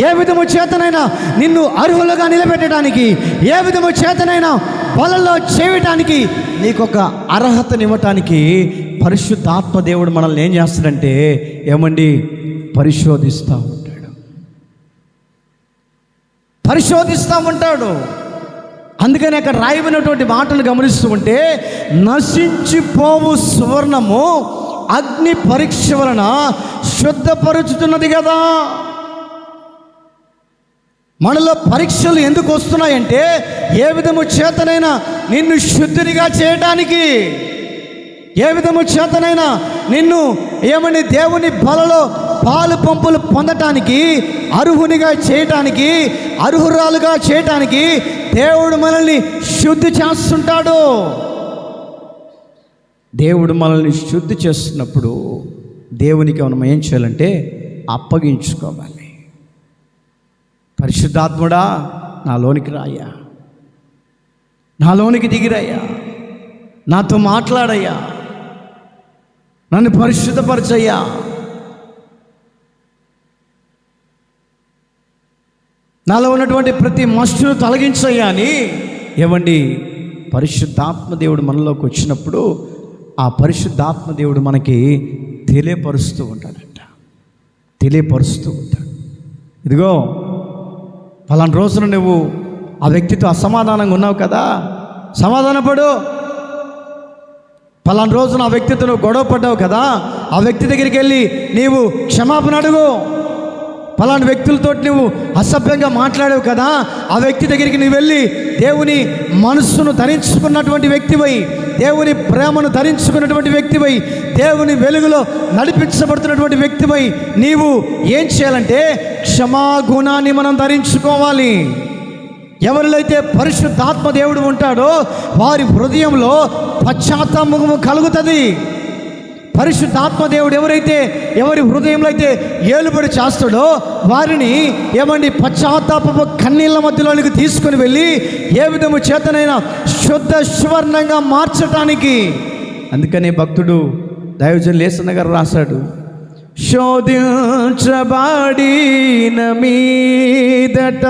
ఏ విధము చేతనైనా నిన్ను అర్హులుగా నిలబెట్టడానికి, ఏ విధము చేతనైనా బలలో చేయటానికి నీకొక అర్హతనివ్వటానికి పరిశుద్ధాత్మ దేవుడు మనల్ని ఏం చేస్తాడంటే పరిశోధిస్తూ ఉంటాడు, పరిశోధిస్తూ ఉంటాడు. అందుకని అక్కడ రాయబడినటువంటి మాటలు గమనిస్తూ ఉంటే, నశించిపోవు సువర్ణము అగ్ని పరీక్ష వలన శుద్ధపరుచుతున్నది కదా. మనలో పరీక్షలు ఎందుకు వస్తున్నాయంటే, ఏ విధము చేతనైనా నిన్ను శుద్ధిగా చేయడానికి, ఏ విధము చేతనైనా నిన్ను దేవుని బలలో పాలు పంపులు పొందటానికి, అర్హునిగా చేయటానికి, అర్హురాలుగా చేయటానికి దేవుడు మనల్ని శుద్ధి చేస్తుంటాడు. దేవుడు మనల్ని శుద్ధి చేస్తున్నప్పుడు దేవునికి మనం ఏం చేయాలంటే అప్పగించుకోవాలి. పరిశుద్ధాత్ముడా నాలోనికి రాయ్యా, నాలోనికి దిగిరయ్యా, నాతో మాట్లాడయ్యా, నన్ను పరిశుద్ధపరచయ్యా. నాలో ఉన్నటువంటి ప్రతి మస్తును తొలగించయ్యా అని ఏమండి పరిశుద్ధాత్మ దేవుడు మనలోకి వచ్చినప్పుడు ఆ పరిశుద్ధాత్మ దేవుడు మనకి తెలియపరుస్తూ ఉంటాడంట, తెలియపరుస్తూ ఉంటాడు. ఇదిగో పలానా రోజున నువ్వు ఆ వ్యక్తితో అసమాధానంగా ఉన్నావు కదా, సమాధానపడు. పలానా రోజున ఆ వ్యక్తితో నువ్వు గొడవ పడ్డావు కదా, ఆ వ్యక్తి దగ్గరికి వెళ్ళి నీవు క్షమాపణ అడుగు. పలానా వ్యక్తులతో నువ్వు అసభ్యంగా మాట్లాడావు కదా, ఆ వ్యక్తి దగ్గరికి నువ్వు వెళ్ళి దేవుని మనస్సును ధరించుకున్నటువంటి వ్యక్తివై, దేవుని ప్రేమను ధరించుకున్నటువంటి వ్యక్తివై, దేవుని వెలుగులో నడిపించబడుతున్నటువంటి వ్యక్తివై నీవు ఏం చేయాలంటే క్షమాగుణాన్ని మనం ధరించుకోవాలి. ఎవరిలో అయితే పరిశుద్ధాత్మ దేవుడు ఉంటాడో వారి హృదయంలో పశ్చాత్తాపము కలుగుతుంది. పరిశుద్ధాత్మ దేవుడు ఎవరి హృదయంలో అయితే ఏలుబడి చేస్తాడో వారిని ఏమండి పశ్చాత్తాపము కన్నీళ్ళ మధ్యలోనికి తీసుకుని వెళ్ళి ఏ విధము చేతనైనా శుద్ధ సువర్ణంగా మార్చటానికి. అందుకనే భక్తుడు దైవజనులు యేసన్న గారు రాశాడు, శోధించబడిన మీదట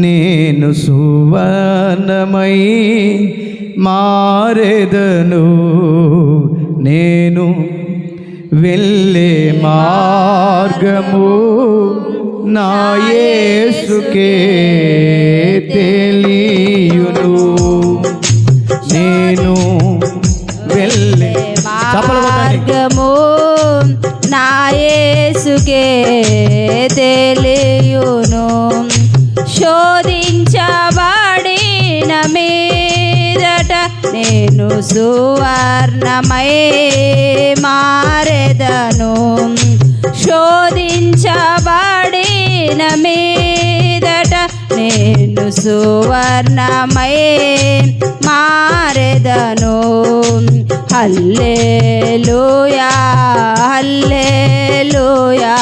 నేను సువర్ణమై మారెదను, నేను వెళ్ళే మార్గము నా యేసుకే తెలియును, నేను వెళ్ళే మార్గము నా యేసుకే తెలియును, శోధించబడిన మీదట నేను సువర్ణమై మారెదను, శోధించబడిన మీదట నేను సువర్ణమై మారెదను. హల్లెలూయా హల్లెలూయా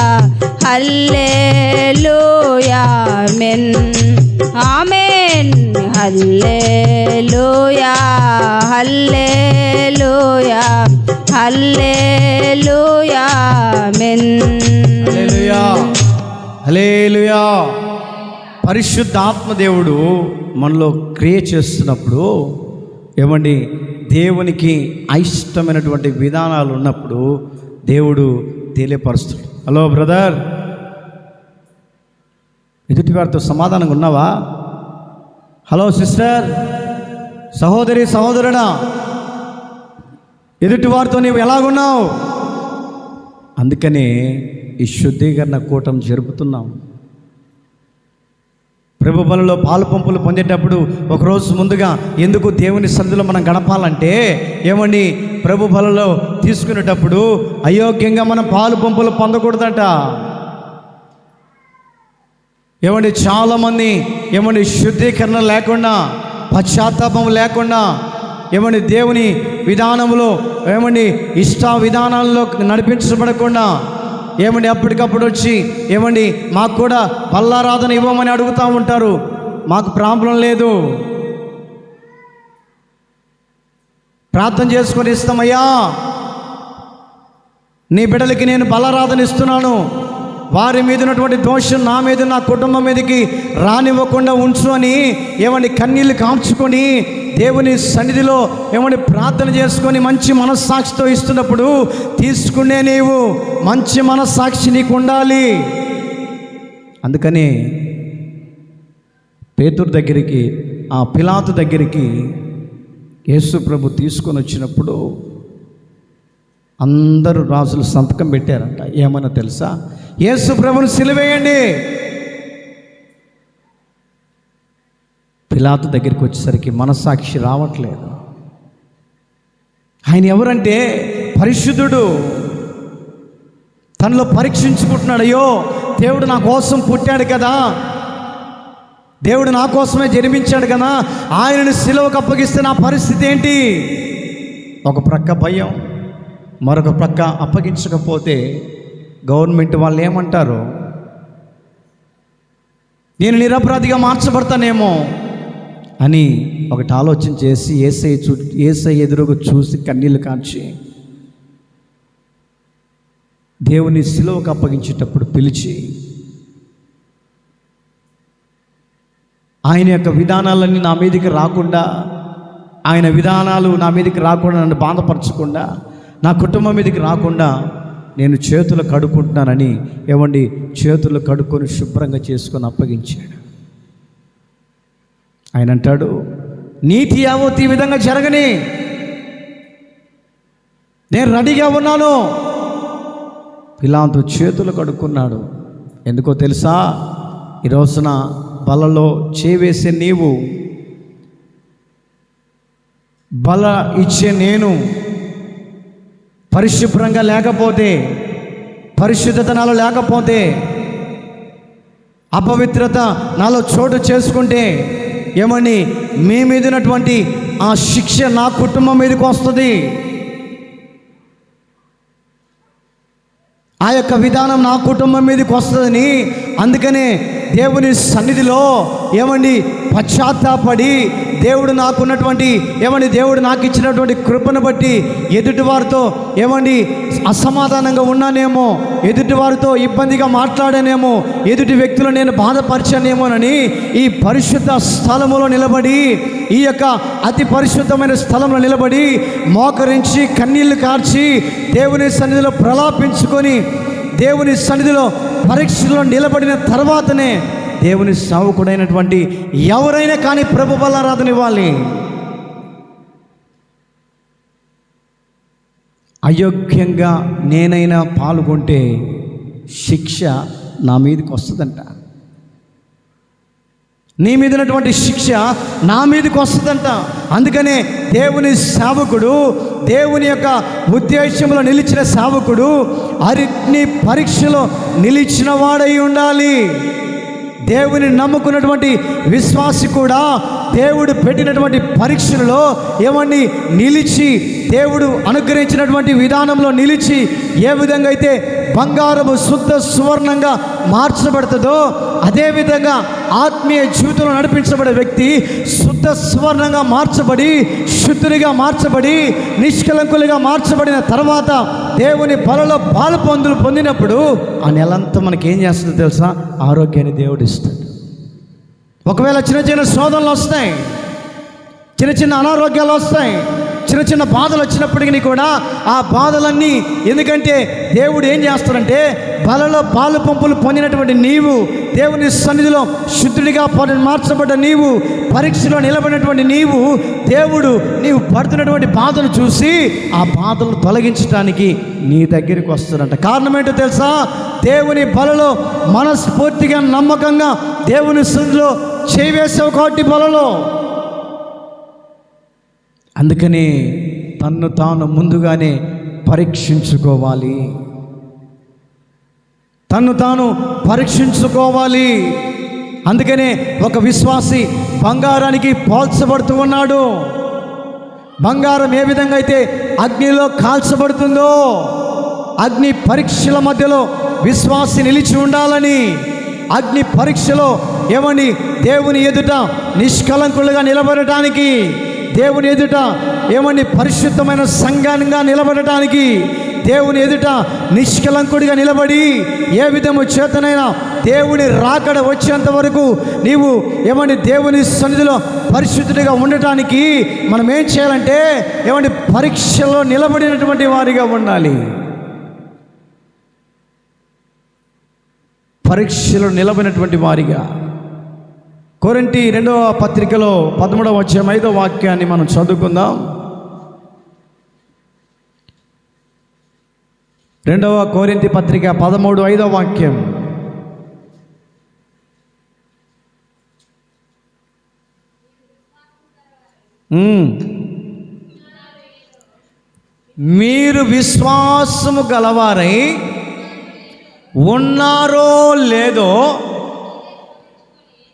హల్లెలూయా ఆమేన్ ఆమేన్. హల్లెలూయా హల్లెలూయా హల్లెలూయా ఆమేన్. హల్లెలూయా హల్లెలూయా. పరిశుద్ధాత్మ దేవుడు మనలో క్రియ చేస్తున్నప్పుడు ఏమండి దేవునికి అయిష్టమైనటువంటి విధానాలు ఉన్నప్పుడు దేవుడు తెలియపరుస్తాడు. హలో బ్రదర్, ఎదుటి వారితో సమాధానంగా ఉన్నావా? హలో సిస్టర్, సహోదరి సహోదరుడా, ఎదుటి వారితో నీవు ఎలాగున్నావు? అందుకనే ఈ శుద్ధీకరణ కూటం జరుపుతున్నాం. ప్రభు బలలో పాలు పంపులు పొందేటప్పుడు ఒకరోజు ముందుగా ఎందుకు దేవుని సన్నిధిలో మనం గడపాలంటే ఏమండి ప్రభు బలలో తీసుకునేటప్పుడు అయోగ్యంగా మనం పాలు పంపులు పొందకూడదట. ఏమండి చాలామంది ఏమండి శుద్ధీకరణ లేకుండా, పశ్చాత్తాపం లేకుండా, ఏమండి దేవుని విధానంలో ఏమండి ఇష్ట విధానాల్లో నడిపించబడకుండా ఏమండి అప్పటికప్పుడు వచ్చి ఏమండి మాకు కూడా పల్లారాధన ఇవ్వమని అడుగుతూ ఉంటారు. మాకు ప్రాబ్లం లేదు, ప్రార్థన చేసుకొని ఇస్తామయ్యా, నీ బిడ్డలకి నేను బలారాధన ఇస్తున్నాను, వారి మీద ఉన్నటువంటి దోషం నా మీద నా కుటుంబం మీదకి రానివ్వకుండా ఉంచు అని ఏమండి కన్నీళ్ళు కాల్చుకొని దేవుని సన్నిధిలో ఏమండి ప్రార్థన చేసుకొని మంచి మనస్సాక్షితో ఇస్తున్నప్పుడు తీసుకునే నీవు మంచి మనస్సాక్షి నీకు ఉండాలి. అందుకని పేతురు దగ్గరికి, ఆ పిలాతు దగ్గరికి యేసు ప్రభు తీసుకొని వచ్చినప్పుడు అందరూ రాజులు సంతకం పెట్టారంట. ఏమన్నా తెలుసా? యేసు ప్రభుని సిలువేయండి. పిలాతు దగ్గరికి వచ్చేసరికి మనస్సాక్షి రావట్లేదు. ఆయన ఎవరంటే పరిశుద్ధుడు, తనలో పరీక్షించుకుంటున్నాడు. అయ్యో దేవుడు నా కోసం పుట్టాడు కదా, దేవుడు నా కోసమే జన్మించాడు కదా, ఆయనను సిలువకు అప్పగిస్తే నా పరిస్థితి ఏంటి? ఒక ప్రక్క భయం, మరొక ప్రక్క అప్పగించకపోతే గవర్నమెంట్ వాళ్ళు ఏమంటారు? నేను నిరపరాధిగా మార్చబడతానేమో, అని ఒకటి ఆలోచన చేసి ఏసై ఎదురుగా చూసి కన్నీళ్ళు కార్చి దేవుని సిలువకు అప్పగించేటప్పుడు పిలిచి ఆయన యొక్క విధానాలన్నీ నా మీదకి రాకుండా, ఆయన విధానాలు నా మీదకి రాకుండా, నన్ను బాధపరచకుండా, నా కుటుంబం మీదకి రాకుండా నేను చేతులు కడుక్కుంటున్నానని చేతులు కడుక్కొని శుభ్రంగా చేసుకొని అప్పగించాడు. ఆయన అంటాడు, నీతి యావత్ ఈ విధంగా జరగని, నేను రెడీగా ఉన్నాను. పిలాతు చేతులు కడుక్కున్నాడు. ఎందుకో తెలుసా? ఈ రోజున బలలో చేవేసే నీవు, బల ఇచ్చే నేను పరిశుభ్రంగా లేకపోతే, పరిశుద్ధత నాలో లేకపోతే, అపవిత్రత నాలో చోటు చేసుకుంటే మీ మీద ఉన్నటువంటి ఆ శిక్ష నా కుటుంబం మీదకి వస్తుంది. ఆ యొక్క విధానం నా కుటుంబం మీదకి వస్తుందని అందుకనే దేవుని సన్నిధిలో పశ్చాత్తాపడి దేవుడు నాకున్నటువంటి దేవుడు నాకు ఇచ్చినటువంటి కృపను బట్టి ఎదుటివారితో అసమాధానంగా ఉన్నానేమో, ఎదుటివారితో ఇబ్బందిగా మాట్లాడానేమో, ఎదుటి వ్యక్తులు నేను బాధపరిచానేమోనని ఈ పరిశుద్ధ స్థలములో నిలబడి, ఈ యొక్క అతి పరిశుద్ధమైన స్థలంలో నిలబడి మోకరించి కన్నీళ్లు కార్చి దేవుని సన్నిధిలో ప్రలాపించుకొని దేవుని సన్నిధిలో పరీక్షలో నిలబడిన తర్వాతనే దేవుని సేవకుడైనటువంటి ఎవరైనా కానీ ప్రభు బలారాధన ఇవ్వాలి. అయోగ్యంగా నేనైనా పాల్గొంటే శిక్ష నా మీదకి వస్తుందంట. నీ మీద ఉన్నటువంటి శిక్ష నా మీదకి వస్తుందంట. అందుకనే దేవుని సేవకుడు, దేవుని యొక్క ఉద్దేశంలో నిలిచిన సేవకుడు అన్ని పరీక్షలో నిలిచిన వాడై ఉండాలి. దేవుని నమ్ముకున్నటువంటి విశ్వాసి కూడా దేవుడు పెట్టినటువంటి పరీక్షలలో నిలిచి, దేవుడు అనుగ్రహించినటువంటి విధానంలో నిలిచి, ఏ విధంగా అయితే బంగారము శుద్ధ సువర్ణంగా మార్చబడుతుందో అదేవిధంగా ఆత్మీయ జీవితంలో నడిపించబడే వ్యక్తి శుద్ధ సువర్ణంగా మార్చబడి, శుద్ధునిగా మార్చబడి, నిష్కలంకులుగా మార్చబడిన తర్వాత దేవుని బలలో పాలు పొందినప్పుడు ఆ నెలంతా మనకి ఏం చేస్తుందో తెలుసా? ఆరోగ్యాన్ని దేవుడు ఇస్తాడు. ఒకవేళ చిన్న చిన్న శోధనలు వస్తాయి, చిన్న చిన్న అనారోగ్యాలు వస్తాయి, చిన్న చిన్న బాధలు వచ్చినప్పటికీ కూడా ఆ బాధలన్నీ, ఎందుకంటే దేవుడు ఏం చేస్తాడంటే బలలో పాలు పంపులు పొందినటువంటి నీవు, దేవుని సన్నిధిలో శుద్ధుడిగా మార్చబడ్డ నీవు, పరీక్షలో నిలబడినటువంటి దేవుడు నీవు పడుతున్నటువంటి బాధలు చూసి ఆ బాధలు తొలగించడానికి నీ దగ్గరికి వస్తాడంట. కారణం ఏంటో తెలుసా? దేవుని బలలో మనస్ఫూర్తిగా నమ్మకంగా దేవుని సన్నిధిలో చేవేసావు కాబట్టి బలలో. అందుకని తన్ను తాను ముందుగానే పరీక్షించుకోవాలి, తన్ను తాను పరీక్షించుకోవాలి. అందుకనే ఒక విశ్వాసి బంగారానికి పోల్చబడుతూ ఉన్నాడు. బంగారం ఏ విధంగా అయితే అగ్నిలో కాల్చబడుతుందో, అగ్ని పరీక్షల మధ్యలో విశ్వాసి నిలిచి ఉండాలని, అగ్ని పరీక్షలో దేవుని ఎదుట నిష్కలంకులుగా నిలబడటానికి, దేవుని ఎదుట పరిశుద్ధమైన సంఘంగా నిలబడటానికి, దేవుని ఎదుట నిష్కలంకుడిగా నిలబడి ఏ విధము చేతనైనా దేవుని రాకడ వచ్చేంత వరకు నీవు దేవుని సన్నిధిలో పరిశుద్ధుడిగా ఉండటానికి మనం ఏం చేయాలంటే పరీక్షలో నిలబడినటువంటి వారిగా ఉండాలి. పరీక్షలో నిలబడినటువంటి వారిగా. కొరింథీ 2వ పత్రికలో 13వ అధ్యాయం 5వ వాక్యాన్ని మనం చదువుకుందాం. 2వ కొరింథీ పత్రిక 13:5వ వాక్యం. మీరు విశ్వాసము గలవారై ఉన్నారో లేదో,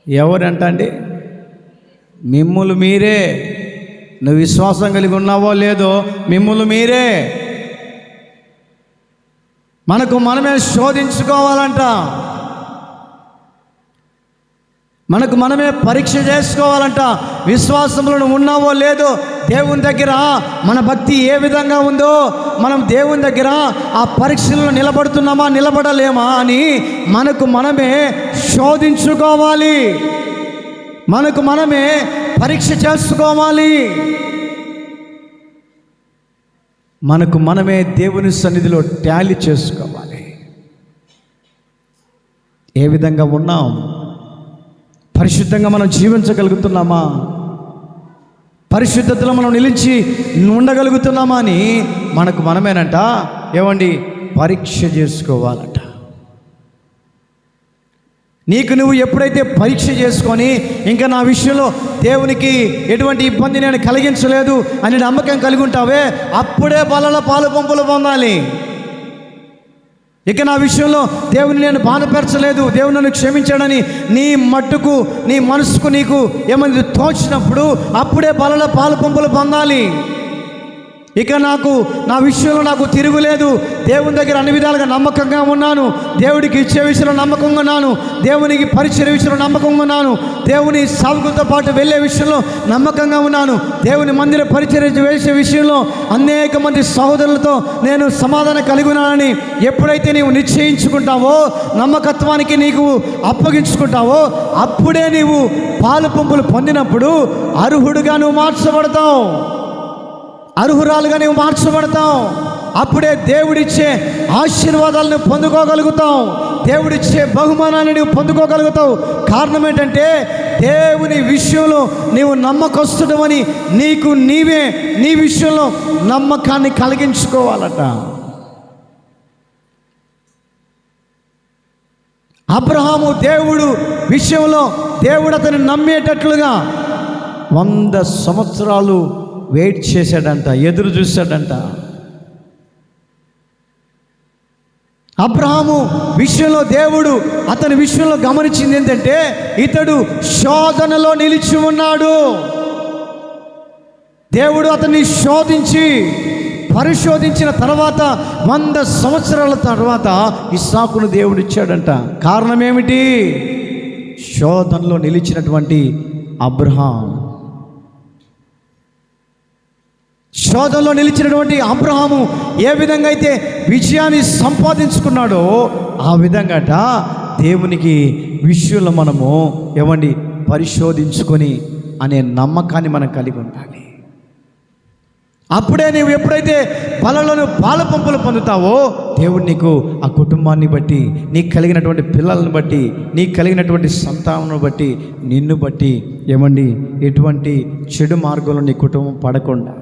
ఎవరంటండి? మిమ్ములు మీరే. నువ్వు విశ్వాసం కలిగి ఉన్నావో లేదో మిమ్ములు మీరే. మనకు మనమే శోధించుకోవాలంట. మనకు మనమే పరీక్ష చేసుకోవాలంట. విశ్వాసంలో ఉన్నావో లేదో, దేవుని దగ్గర మన భక్తి ఏ విధంగా ఉందో, మనం దేవుని దగ్గర ఆ పరీక్షలో నిలబడుతున్నామా నిలబడలేమా అని మనకు మనమే శోధించుకోవాలి. మనకు మనమే పరీక్ష చేసుకోవాలి. మనకు మనమే దేవుని సన్నిధిలో టాలీ చేసుకోవాలి. ఏ విధంగా ఉన్నాం? పరిశుద్ధంగా మనం జీవించగలుగుతున్నామా? పరిశుద్ధతలో మనం నిలిచి ఉండగలుగుతున్నామా అని మనకు మనమేనంట ఏమండి పరీక్ష చేసుకోవాలట. నీకు నువ్వు ఎప్పుడైతే పరీక్ష చేసుకొని ఇంకా నా విషయంలో దేవునికి ఎటువంటి ఇబ్బంది నేను కలిగించలేదు అని నమ్మకం కలిగి ఉంటావే, అప్పుడే బలలో పాలు పంపులు పొందాలి. ఇక నా విషయంలో దేవుని నేను బాధపరచలేదు, దేవుని నన్ను క్షమించాడని నీ మట్టుకు నీ మనసుకు నీకు ఏమైనా తోచినప్పుడు అప్పుడే బలలో పాలు పంపులు పొందాలి. ఇక నా విషయంలో నాకు తిరుగులేదు, దేవుని దగ్గర అన్ని విధాలుగా నమ్మకంగా ఉన్నాను, దేవుడికి ఇచ్చే విషయంలో నమ్మకంగా ఉన్నాను, దేవునికి పరిచయ విషయంలో నమ్మకంగా ఉన్నాను, దేవుని సాగులతో పాటు వెళ్ళే విషయంలో నమ్మకంగా ఉన్నాను, దేవుని మందిర పరిచర్య వేసే విషయంలో అనేక మంది సహోదరులతో నేను సమాధానం కలిగి ఉన్నానని ఎప్పుడైతే నీవు నిశ్చయించుకుంటావో, నమ్మకత్వానికి నీకు అప్పగించుకుంటావో, అప్పుడే నీవు పాలు పంపులు పొందినప్పుడు అర్హుడుగా నువ్వు మార్చబడతావు, అర్హురాలుగా నువ్వు మార్చబడతావు. అప్పుడే దేవుడిచ్చే ఆశీర్వాదాలను పొందుకోగలుగుతావు, దేవుడిచ్చే బహుమానాన్ని నువ్వు పొందుకోగలుగుతావు. కారణం ఏంటంటే దేవుని విషయంలో నీవు నమ్మకస్తుడవని నీకు నీవే నీ విషయంలో నమ్మకాన్ని కలిగించుకోవాలట. అబ్రహాము దేవుడు విషయంలో దేవుడు అతన్ని నమ్మేటట్లుగా 100 సంవత్సరాలు వెయిట్ చేశాడంట, ఎదురు చూశాడంట. అబ్రహాము విషయంలో దేవుడు అతని విషయంలో గమనించింది ఏంటంటే ఇతడు శోధనలో నిలిచి ఉన్నాడు. దేవుడు అతన్ని పరిశోధించిన తర్వాత 100 సంవత్సరాల తర్వాత ఇస్సాకును దేవుడు ఇచ్చాడంట. కారణం ఏమిటి? శోధనలో నిలిచినటువంటి అబ్రహాం. శోధనలో నిలిచినటువంటి అబ్రహాము ఏ విధంగా అయితే విజయాన్ని సంపాదించుకున్నాడో ఆ విధంగా దేవునికి విషయంలో మనము ఏమండి పరిశోధించుకొని అనే నమ్మకాన్ని మనం కలిగి ఉండాలి. అప్పుడే నీవు ఎప్పుడైతే బలలో పాలు పంపులు పొందుతావో దేవుడు నీకు ఆ కుటుంబాన్ని బట్టి, నీకు కలిగినటువంటి పిల్లలను బట్టి, నీకు కలిగినటువంటి సంతానం బట్టి, నిన్ను బట్టి ఏమండి ఎటువంటి చెడు మార్గంలో నీ కుటుంబం పడకుండా,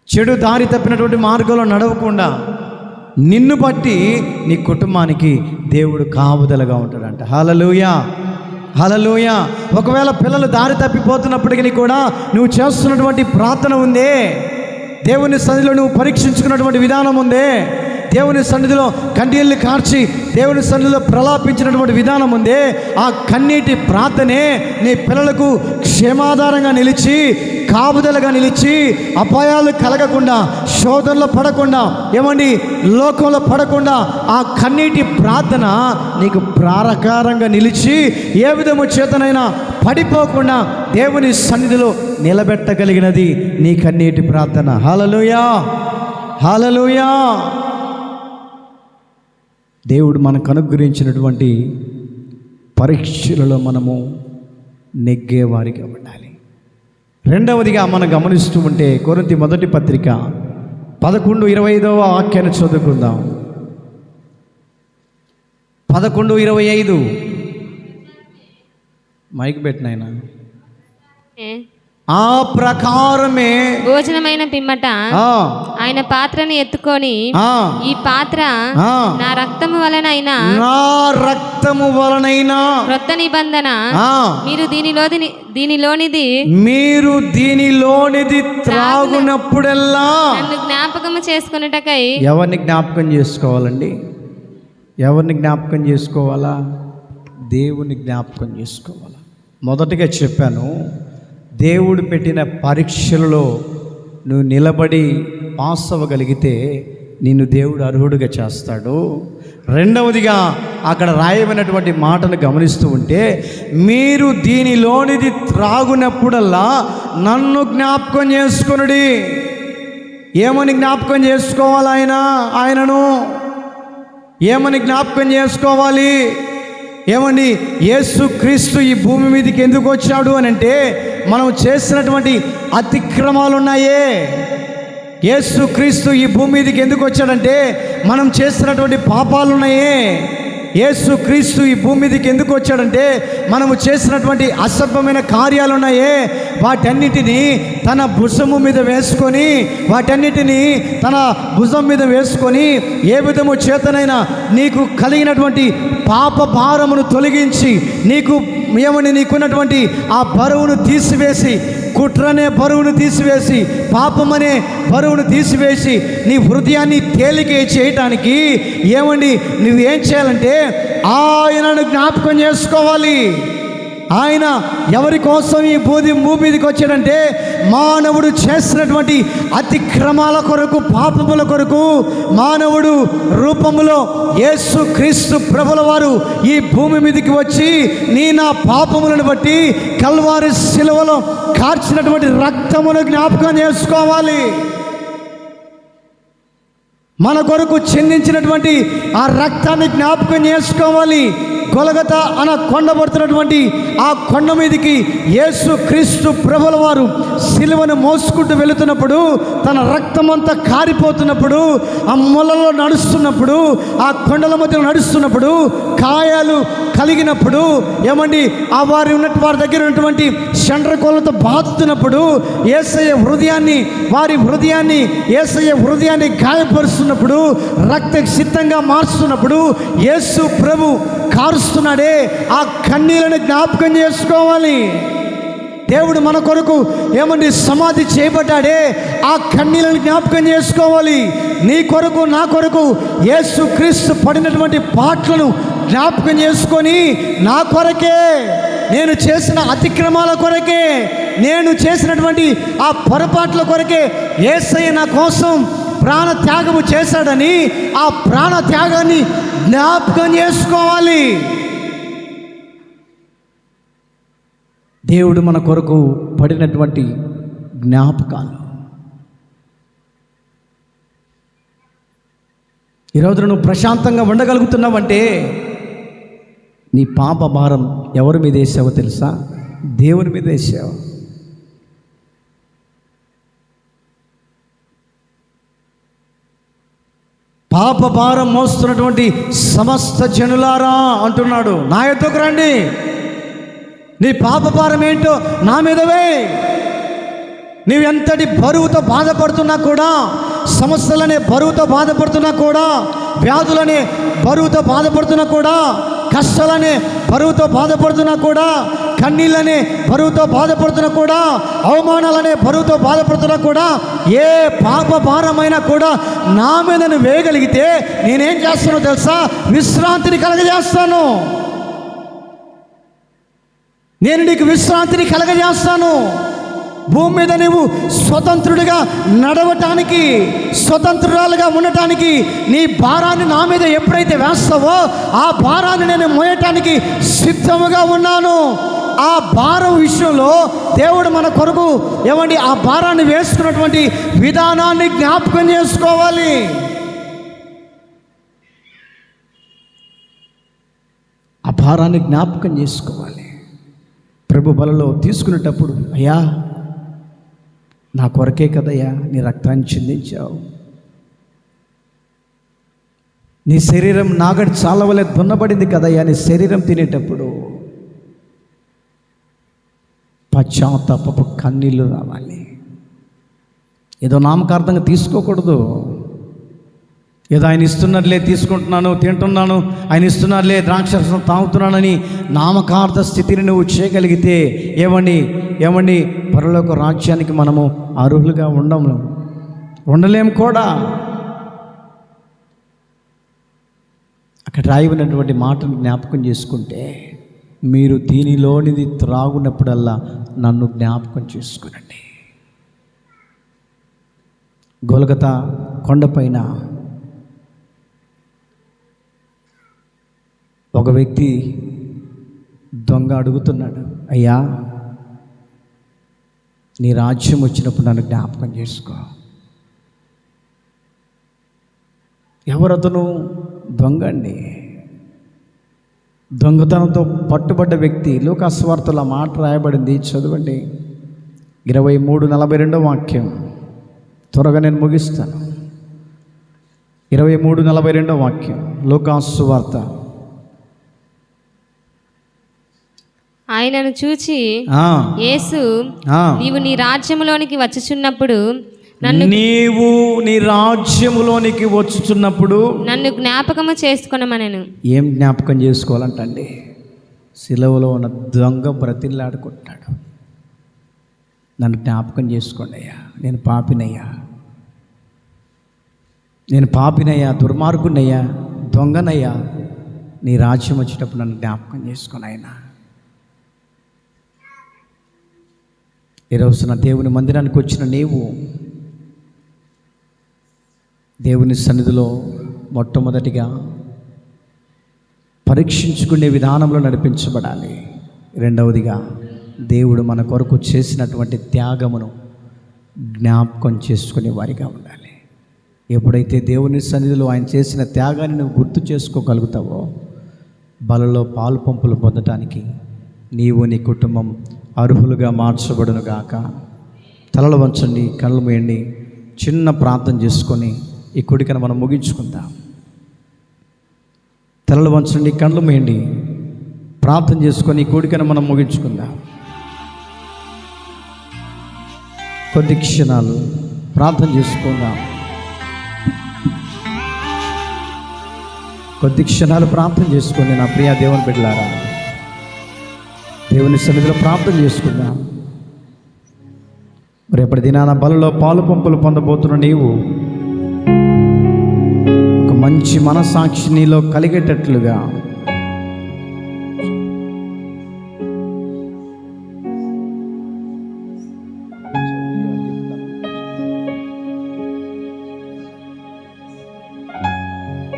చెడు దారి తప్పినటువంటి మార్గంలో నడవకుండా నిన్ను బట్టి నీ కుటుంబానికి దేవుడు కాపుదలగా ఉంటాడంట. హల్లెలూయా, హల్లెలూయా. ఒకవేళ పిల్లలు దారి తప్పిపోతున్నప్పటికీ కూడా నువ్వు చేస్తున్నటువంటి ప్రార్థన ఉందే, దేవుని సన్నిధిలో నువ్వు పరీక్షించుకున్నటువంటి విధానం ఉందే, దేవుని సన్నిధిలో కన్నీళ్లు కార్చి దేవుని సన్నిధిలో ప్రలాపించినటువంటి విధానం ఉందే, ఆ కన్నీటి ప్రార్థనే నీ పిల్లలకు క్షేమాధారంగా నిలిచి, కాపుదలగా నిలిచి, అపాయాలు కలగకుండా, శోధనలో పడకుండా, ఏమండి లోకంలో పడకుండా ఆ కన్నీటి ప్రార్థన నీకు ప్రారకారంగా నిలిచి ఏ విధము చేతనైనా పడిపోకుండా దేవుని సన్నిధిలో నిలబెట్టగలిగినది నీ కన్నీటి ప్రార్థన. హల్లెలూయా, హల్లెలూయా. దేవుడు మనకు అనుగ్రహించినటువంటి పరీక్షలలో మనము నెగ్గేవారిగా ఉండాలి. రెండవదిగా మనం గమనిస్తూ ఉంటే కొరింథీ మొదటి పత్రిక 11:25 వాక్యాన్ని చదువుకుందాం. 11:25 మైక్ పెట్టినాయన. ఆ ప్రకారమే భోజనమైన పిమ్మట ఆయన పాత్రను ఎత్తుకొని ఈ పాత్ర నా రక్తము వలనైనా క్రొత్త నిబంధన, మీరు దీనిలోనిది త్రాగునప్పుడల్లా నన్ను జ్ఞాపకము చేసుకొనుటకై. ఎవరిని జ్ఞాపకం చేసుకోవాలండి? ఎవరిని జ్ఞాపకం చేసుకోవాలా? దేవుని జ్ఞాపకం చేసుకోవాలా. మొదటిగా చెప్పాను, దేవుడు పెట్టిన పరీక్షలలో నువ్వు నిలబడి పాస్ అవ్వగలిగితే నిన్ను దేవుడు అర్హుడిగా చేస్తాడు. రెండవదిగా అక్కడ రాయబడినటువంటి మాటను గమనిస్తూ ఉంటే, మీరు దీనిలోనిది త్రాగునప్పుడల్లా నన్ను జ్ఞాపకం చేసుకొనుడి. ఏమని జ్ఞాపకం చేసుకోవాలి? ఆయనను ఏమని జ్ఞాపకం చేసుకోవాలి? ఏమండి, యేసుక్రీస్తు ఈ భూమి మీదకి ఎందుకు వచ్చాడు అని అంటే, మనం చేసినటువంటి అతిక్రమాలు ఉన్నాయే. యేసుక్రీస్తు ఈ భూమి మీదకి ఎందుకు వచ్చాడంటే, మనం చేసినటువంటి పాపాలు ఉన్నాయే. యేసుక్రీస్తు ఈ భూమి మీదకి ఎందుకు వచ్చాడంటే, మనము చేసినటువంటి అసభ్యమైన కార్యాలు ఉన్నాయే, వాటన్నిటినీ తన భుజము మీద వేసుకొని, వాటన్నిటినీ తన భుజం మీద వేసుకొని, ఏ విధము చేతనైనా నీకు కలిగినటువంటి పాప భారమును తొలగించి, నీకున్నటువంటి ఆ బరువును తీసివేసి, కుట్రనే బరువును తీసివేసి, పాపమనే బరువును తీసివేసి, నీ హృదయాన్ని తేలిక చేయటానికి నువ్వేం చేయాలంటే ఆయనను జ్ఞాపకం చేసుకోవాలి. ఆయన ఎవరి కోసం ఈ భూమి మీదకి వచ్చాడంటే, మానవుడు చేసినటువంటి అతిక్రమాల కొరకు, పాపముల కొరకు మానవుడు రూపములో యేసుక్రీస్తు ప్రభుల వారు ఈ భూమి మీదకి వచ్చి, నా పాపములను బట్టి కల్వారి శిలువలో కార్చినటువంటి రక్తమును జ్ఞాపకం చేసుకోవాలి. మన కొరకు చిందించినటువంటి ఆ రక్తాన్ని జ్ఞాపకం చేసుకోవాలి. గొలగత అన కొండబడుతున్నటువంటి ఆ కొండ మీదకి యేసుక్రీస్తు ప్రభుల వారు సిలువను మోసుకుంటూ వెళుతున్నప్పుడు, తన రక్తమంతా కారిపోతున్నప్పుడు, ఆ మొలలో నడుస్తున్నప్పుడు, ఆ కొండల మధ్య నడుస్తున్నప్పుడు, గాయాలు కలిగినప్పుడు, వారి దగ్గర ఉన్నటువంటి షండ్రకోలతో బాదుతున్నప్పుడు, వారి హృదయాన్ని యేసయ్య హృదయాన్ని గాయపరుస్తున్నప్పుడు, రక్త సిద్ధంగా మార్చుతున్నప్పుడు, యేసు ప్రభు కారుస్తున్నాడే, ఆ కన్నీళ్ళని జ్ఞాపకం చేసుకోవాలి. దేవుడు మన కొరకు సమాధి చేయబడ్డాడే, ఆ కన్నీళ్ళని జ్ఞాపకం చేసుకోవాలి. నీ కొరకు, నా కొరకు యేసుక్రీస్తు పడినటువంటి పాటలను జ్ఞాపకం చేసుకొని, నా కొరకే, నేను చేసిన అతిక్రమాల కొరకే, నేను చేసినటువంటి ఆ పొరపాట్ల కొరకే యేసయ్య నా కోసం ప్రాణ త్యాగము చేశాడని, ఆ ప్రాణ త్యాగాన్ని జ్ఞాపకం చేసుకోవాలి. దేవుడు మన కొరకు పడినటువంటి జ్ఞాపకాలు. ఈరోజు నువ్వు ప్రశాంతంగా ఉండగలుగుతున్నావంటే, నీ పాప భారం ఎవరి మీద వేసావో తెలుసా? దేవుని మీద వేసావు. పాప భారం మోస్తున్నటువంటి సమస్త జనులారా అంటున్నాడు, నా యొద్దకు రండి, నీ పాప భారం ఏంటో నా మీదవే. నీవెంతటి బరువుతో బాధపడుతున్నా కూడా, సమస్యలనే బరువుతో బాధపడుతున్నా కూడా, వ్యాధులనే బరువుతో బాధపడుతున్నా కూడా, కష్టాలనే బరువుతో బాధపడుతున్నా కూడా, కన్నీళ్ళనే బరువుతో బాధపడుతున్నా కూడా, అవమానాలనే బరువుతో బాధపడుతున్నా కూడా, ఏ పాప భారమైనా కూడా నా మీద నువ్వు వేయగలిగితే నేనేం చేస్తానో తెలుసా? విశ్రాంతిని కలగజేస్తాను. నేను నీకు విశ్రాంతిని కలగజేస్తాను. భూమి మీద నువ్వు స్వతంత్రుడిగా నడవటానికి, స్వతంత్రురాలుగా ఉండటానికి, నీ భారాన్ని నా మీద ఎప్పుడైతే వేస్తావో ఆ భారాన్ని నేను మోయటానికి సిద్ధముగా ఉన్నాను. ఆ భారం విషయంలో దేవుడు మన కొరకు ఆ భారాన్ని వేసుకున్నటువంటి విధానాన్ని జ్ఞాపకం చేసుకోవాలి. ఆ భారాన్ని జ్ఞాపకం చేసుకోవాలి. ప్రభు బలలో తీసుకునేటప్పుడు, అయ్యా నా కొరకే కదయ్యా నీ రక్తాన్ని చిందించావు, నీ శరీరం నాగడి చాలా వలె దున్నబడింది కదయ్యా, నీ శరీరం తినేటప్పుడు పశ్చాత్తాపపు కన్నీళ్ళు రావాలి. ఏదో నామకార్థంగా తీసుకోకూడదు. ఏదో ఆయన ఇస్తున్నట్లే తీసుకుంటున్నాను, తింటున్నాను, ఆయన ఇస్తున్నట్లే ద్రాక్షరసం తాగుతున్నానని నామకార్థ స్థితిని నువ్వు చేయగలిగితే ఏమండి పరలోక రాజ్యానికి మనము అర్హులుగా ఉండలేం కూడా. అక్కడ రాయబడినటువంటి మాటను జ్ఞాపకం చేసుకుంటే, మీరు దీనిలోనిది త్రాగునప్పుడల్లా నన్ను జ్ఞాపకం చేసుకునండి. గొలగతా కొండపైన ఒక వ్యక్తి దొంగ అడుగుతున్నాడు, అయ్యా నీ రాజ్యం వచ్చినప్పుడు నన్ను జ్ఞాపకం చేసుకో. ఎవరతను? దొంగ అండి. దొంగతనంతో పట్టుబడ్డ వ్యక్తి. లూకాసు సువార్తలో మాట రాయబడింది, చదవండి. 23:42 వాక్యం. త్వరగా నేను ముగిస్తాను. 23:42 వాక్యం లూకాసు సువార్త. ఆయనను చూచి యేసు, నీవు నీ రాజ్యములోనికి వచ్చుచున్నప్పుడు నీవు నీ రాజ్యములోనికి వచ్చుచున్నప్పుడు నన్ను జ్ఞాపకము చేసుకొనమనెను. ఏం జ్ఞాపకం చేసుకోవాలంటండి? సిలువలో ఉన్న దొంగ బ్రతిలాడుకుంటాడు, నన్ను జ్ఞాపకం చేసుకోండి అయ్యా, నేను పాపినయ్యా, నేను పాపినయ్యా, దుర్మార్గునయ్యా, దొంగనయ్యా, నీ రాజ్యం వచ్చేటప్పుడు నన్ను జ్ఞాపకం చేసుకొని ఆయన. ఈరోజున దేవుని మందిరానికి వచ్చిన నీవు దేవుని సన్నిధిలో మొట్టమొదటిగా పరీక్షించుకునే విధానంలో నడిపించబడాలి. రెండవదిగా దేవుడు మన కొరకు చేసినటువంటి త్యాగమును జ్ఞాపకం చేసుకునే వారిగా ఉండాలి. ఎప్పుడైతే దేవుని సన్నిధిలో ఆయన చేసిన త్యాగాన్ని నువ్వు గుర్తు చేసుకోగలుగుతావో బలలో పాలు పంపులు పొందటానికి నీవు నీ కుటుంబం అర్హులుగా మార్చబడును గాక. తలలు వంచండి, కళ్ళు మూయండి, చిన్న ప్రార్థన చేసుకొని ఈ కొడికను మనం ముగించుకుందాం. తలలు వంచండి, కళ్ళు మూయండి, ప్రార్థన చేసుకొని ఈ కొడికను మనం ముగించుకుందాం. కొద్ది క్షణాలు ప్రార్థన చేసుకుందాం. కొద్ది క్షణాలు ప్రార్థన చేసుకోండి నా ప్రియ దేవుని బిడ్డలారా. దేవుని సన్నిధిలో ప్రార్థన చేసుకుందాం. రేపటి దినాన బలలో పాలు పంపులు పొందబోతున్న నీవు ఒక మంచి మనసాక్షి నీలో కలిగేటట్లుగా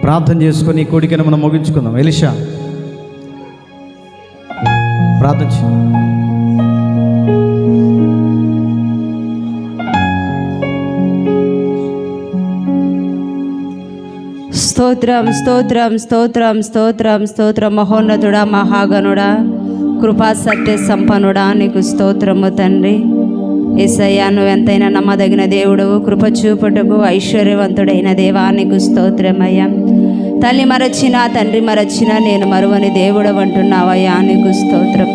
ప్రార్థన చేసుకొని ఈ కోడికను మనం ముగించుకుందాం. ఎలీషా ప్రార్థన స్తోత్రం స్తోత్రం స్తోత్రం స్తోత్రం స్తోత్రం. మహోన్నతుడా, మహాగణుడా, కృపా సత్య సంపన్నుడా, నీకు స్తోత్రము తండ్రి. యేసయ్యా, నువ్వు ఎంతైనా నమ్మదగిన దేవుడు, కృప చూపుటకు ఐశ్వర్యవంతుడైన దేవా, నీకు స్తోత్రమయ్యా. తల్లి మరచినా తండ్రి మరచినా నేను మరువని దేవుడు అంటున్నావయ్యా, నీకు స్తోత్రం.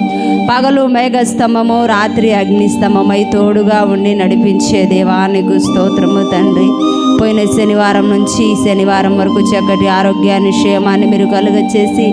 పగలు మేఘస్తంభము, రాత్రి అగ్నిస్తంభమై తోడుగా ఉండి నడిపించే దేవా, నీకు స్తోత్రము తండ్రి. పోయిన శనివారం నుంచి ఈ శనివారం వరకు చక్కటి ఆరోగ్యాన్ని, క్షేమాన్ని మీరు కలుగచేసి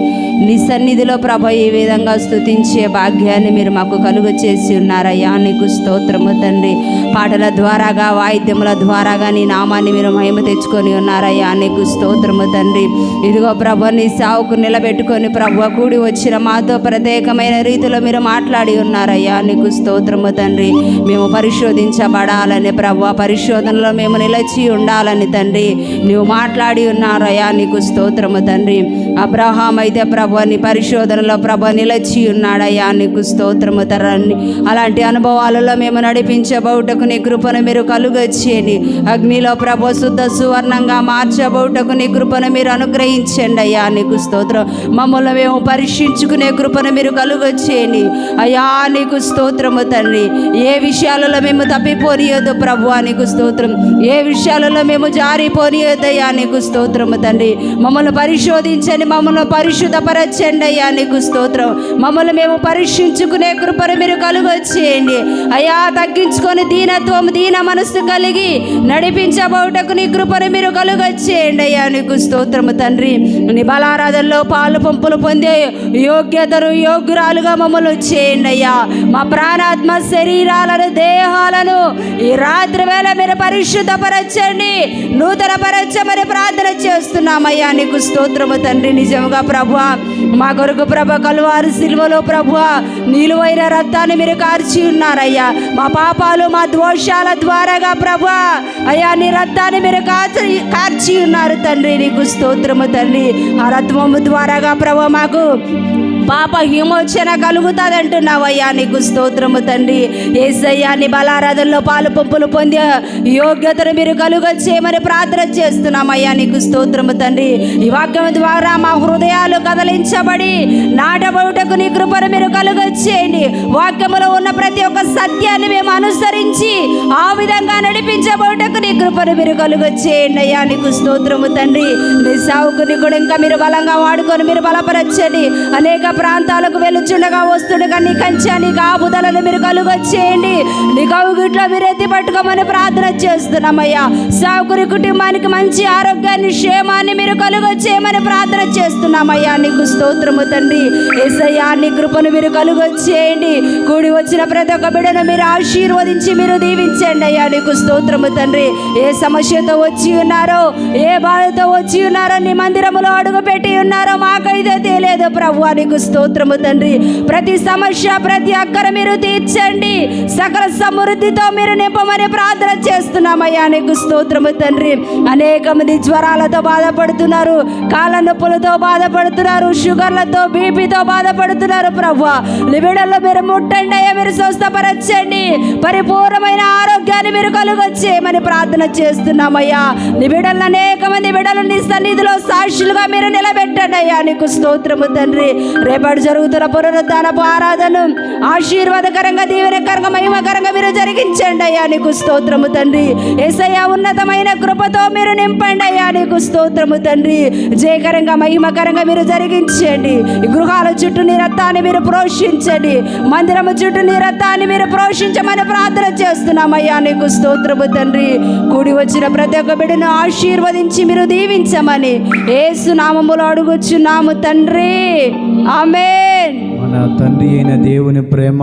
నీ సన్నిధిలో ప్రభ ఈ విధంగా స్తుతించే భాగ్యాన్ని మీరు మాకు కలుగచేసి ఉన్నారయ్యా, నీకు స్తోత్రము తండ్రి. పాటల ద్వారాగా, వాయిద్యముల ద్వారాగా నీ నామాన్ని మీరు మహిమ తెచ్చుకొని ఉన్నారయ్యా, నీకు స్తోత్రము తండ్రి. ఇదిగో ప్రభ, నీ సావుకు నిలబెట్టుకొని ప్రభు కూడి వచ్చిన మాతో ప్రత్యేకమైన రీతిలో మీరు మాట్లాడి ఉన్నారయ్యా, నీకు స్తోత్రము తండ్రి. మేము పరిశోధించబడాలని ప్రభు, పరిశోధనలో మేము నిలిచి ఉండాలని తండ్రి నువ్వు మాట్లాడి ఉన్నారయ్యా, నీకు స్తోత్రము తండ్రి. అబ్రహాం అయితే ప్రభు నీ పరిశోధనలో ప్రభ నిలిచి ఉన్నాడయ్యా, నీకు స్తోత్రము తండ్రి. అలాంటి అనుభవాలలో మేము నడిపించబోటకు నీ కృపను మీరు కలుగచేయండి. అగ్నిలో ప్రభు శుద్ధ సువర్ణంగా మార్చబోటకు నీ కృపను మీరు అనుగ్రహించండి అయ్యా, నీకు స్తోత్రం. మమ్మల్ని మేము పరీక్షించుకునే కృపను మీరు కలుగచేయండి అయ్యా, నీకు స్తోత్రము తండ్రి. ఏ విషయాలలో మేము తప్పిపోనియొద్దు ప్రభు, నీకు స్తోత్రం. ఏ విషయాలలో మేము జారిపోనియొద్దయ్యా, నీకు స్తోత్రము తండ్రి. మమ్మల్ని పరిశోధించండి, మమ్మల్ని పరిశుద్ధపరచండి అయ్యా, నీకు స్తోత్రం. మమ్మల్ని మేము పరీక్షించుకునే కృపను మీరు కలుగచేయండి అయ్యా. తగ్గించుకొని దీనత్వం, దీన మనస్సు కలిగి నడిపించబోటకు నీ కృపను మీరు కలుగచేయండి అయ్యా, నీకు స్తోత్రము తండ్రి. నీ బలారాధనలో పాలు పంపులు పొందే యోగ్యతను, యోగ్యురాలుగా మమ్మల్ని చేయండి అయ్యా. మా ప్రాణాత్మ శరీరాలను, దేహాలను ఈ రాత్రి వేళ మీరు పరిశుద్ధపరచండి, నూతన పరచమని ప్రార్థన చేస్తున్నామయ్యా, నీకు స్తోత్రము తండ్రి. నిజముగా ప్రభువా, మా కొరకు ప్రభ కలువారు సిలువలో ప్రభు నిలువైన రక్తాన్ని మీరు కార్చి ఉన్నారయ్యా. మా పాపాలు మా దోషాల ద్వారాగా ప్రభు అయ్యా నీ రక్తాన్ని మీరు కార్చి ఉన్నారు తండ్రి. నీకు స్తోత్రము తండ్రి. ఆ రక్తము ద్వారాగా ప్రభు మాకు పాప విమోచన కలుగుతుంది అంటున్నావయ్యా. నీకు స్తోత్రము తండ్రి. యేసయ్యా నీ బలారాధనలో పాలు పంపులు పొందే యోగ్యతను మీరు కలుగొచ్చేయమని ప్రార్థన చేస్తున్నామయ్యా. నీకు స్తోత్రము తండ్రి. ఈ వాక్యం ద్వారా మా హృదయాలు కదలించబడి నాటబడుటకు నీ కృపను మీరు కలుగొచ్చేయండి. వాక్యములో ఉన్న ప్రతి ఒక్క సత్యాన్ని మేము అనుసరించి ఆ విధంగా నడిపించబడుటకు నీ కృపను మీరు కలుగొచ్చేయండి అయ్యా. నీకు స్తోత్రము తండ్రి. నీ సావుకుని కూడా ఇంకా మీరు బలంగా వాడుకొని మీరు బలపరచండి. అనేక ప్రాంతాలకు వెళ్ళుచుండగా వస్తుండగా నీ కంచె నీ కాపుదలను మీరు కలుగొచ్చేయండి. నీ కవుగిట్లో మీరు ఎత్తి పట్టుకోమని ప్రార్థన చేస్తున్నామయ్యా. సావుకురి కుటుంబానికి మంచి ఆరోగ్యాన్ని క్షేమాన్ని మీరు కలుగొచ్చేయమని ప్రార్థన చేస్తున్నామయ్యా. నీకు స్తోత్రము తండ్రి. యేసయ్యా నీ కృపను మీరు కలుగొచ్చేయండి. కూడి వచ్చిన ప్రతి ఒక్క బిడ్డను మీరు ఆశీర్వదించి మీరు దీవించండి అయ్యా. నీకు స్తోత్రము తండ్రి. ఏ సమస్యతో వచ్చి ఉన్నారో ఏ బాధతో వచ్చి ఉన్నారో నీ మందిరములో అడుగు పెట్టి ఉన్నారో మాకైతే తెలియదు ప్రభు. నీకు స్తోత్రము తండ్రి. ప్రతి సమస్య ప్రతి అక్కర మీరు తీర్చండి. సకల సమృద్ధితో మీరు నింపమని ప్రార్థన చేస్తున్నామయ్యా. నీకు స్తోత్రము తండ్రి. అనేక మంది జ్వరాలతో బాధపడుతున్నారు, కాళ్ళ నొప్పులతో బాధపడుతున్నారు, షుగర్లతో బీపీతో బాధపడుతున్నారు ప్రభు. లిబిడల్లో మీరు ముట్టండి అయ్యా. మీరు స్వస్థపరచండి. పరిపూర్ణమైన ఆరోగ్యాన్ని మీరు కలుగొచ్చేయమని ప్రార్థన చేస్తున్నామయ్యా. లిబిడల్లో అనేక మంది బిడ్డలు నీ సన్నిధిలో సాక్షులుగా మీరు నిలబెట్టండి అయ్యా. నీకు స్తోత్రము తండ్రి. రేపటి జరుగుతున్న పునరుద్ధానపు ఆరాధన ఆశీర్వాదకరంగా దీవెనకరంగా మహిమకరంగా మీరు జరిగించండి అయ్యా. నీకు స్తోత్రము తండ్రి. యేసయ్యా ఉన్నతమైన కృపతో మీరు నింపండి అయ్యా. నీకు స్తోత్రము తండ్రి. జయకరంగా మహిమకరంగా మీరు జరిగించండి. ఈ గృహాల చుట్టూ నీ రక్తాన్ని మీరు ప్రోషించండి. మందిరము చుట్టూ నీ రక్తాన్ని మీరు ప్రోషించమని ప్రార్థన చేస్తున్నామయ్యా. నీకు స్తోత్రము తండ్రి. కూడి వచ్చిన ప్రతి ఒక్క బిడ్డను ఆశీర్వదించి మీరు దీవించమని యేసు నామములో అడుగుచున్నాము తండ్రి. ఆమేన్. మన తండ్రి అయిన దేవుని ప్రేమ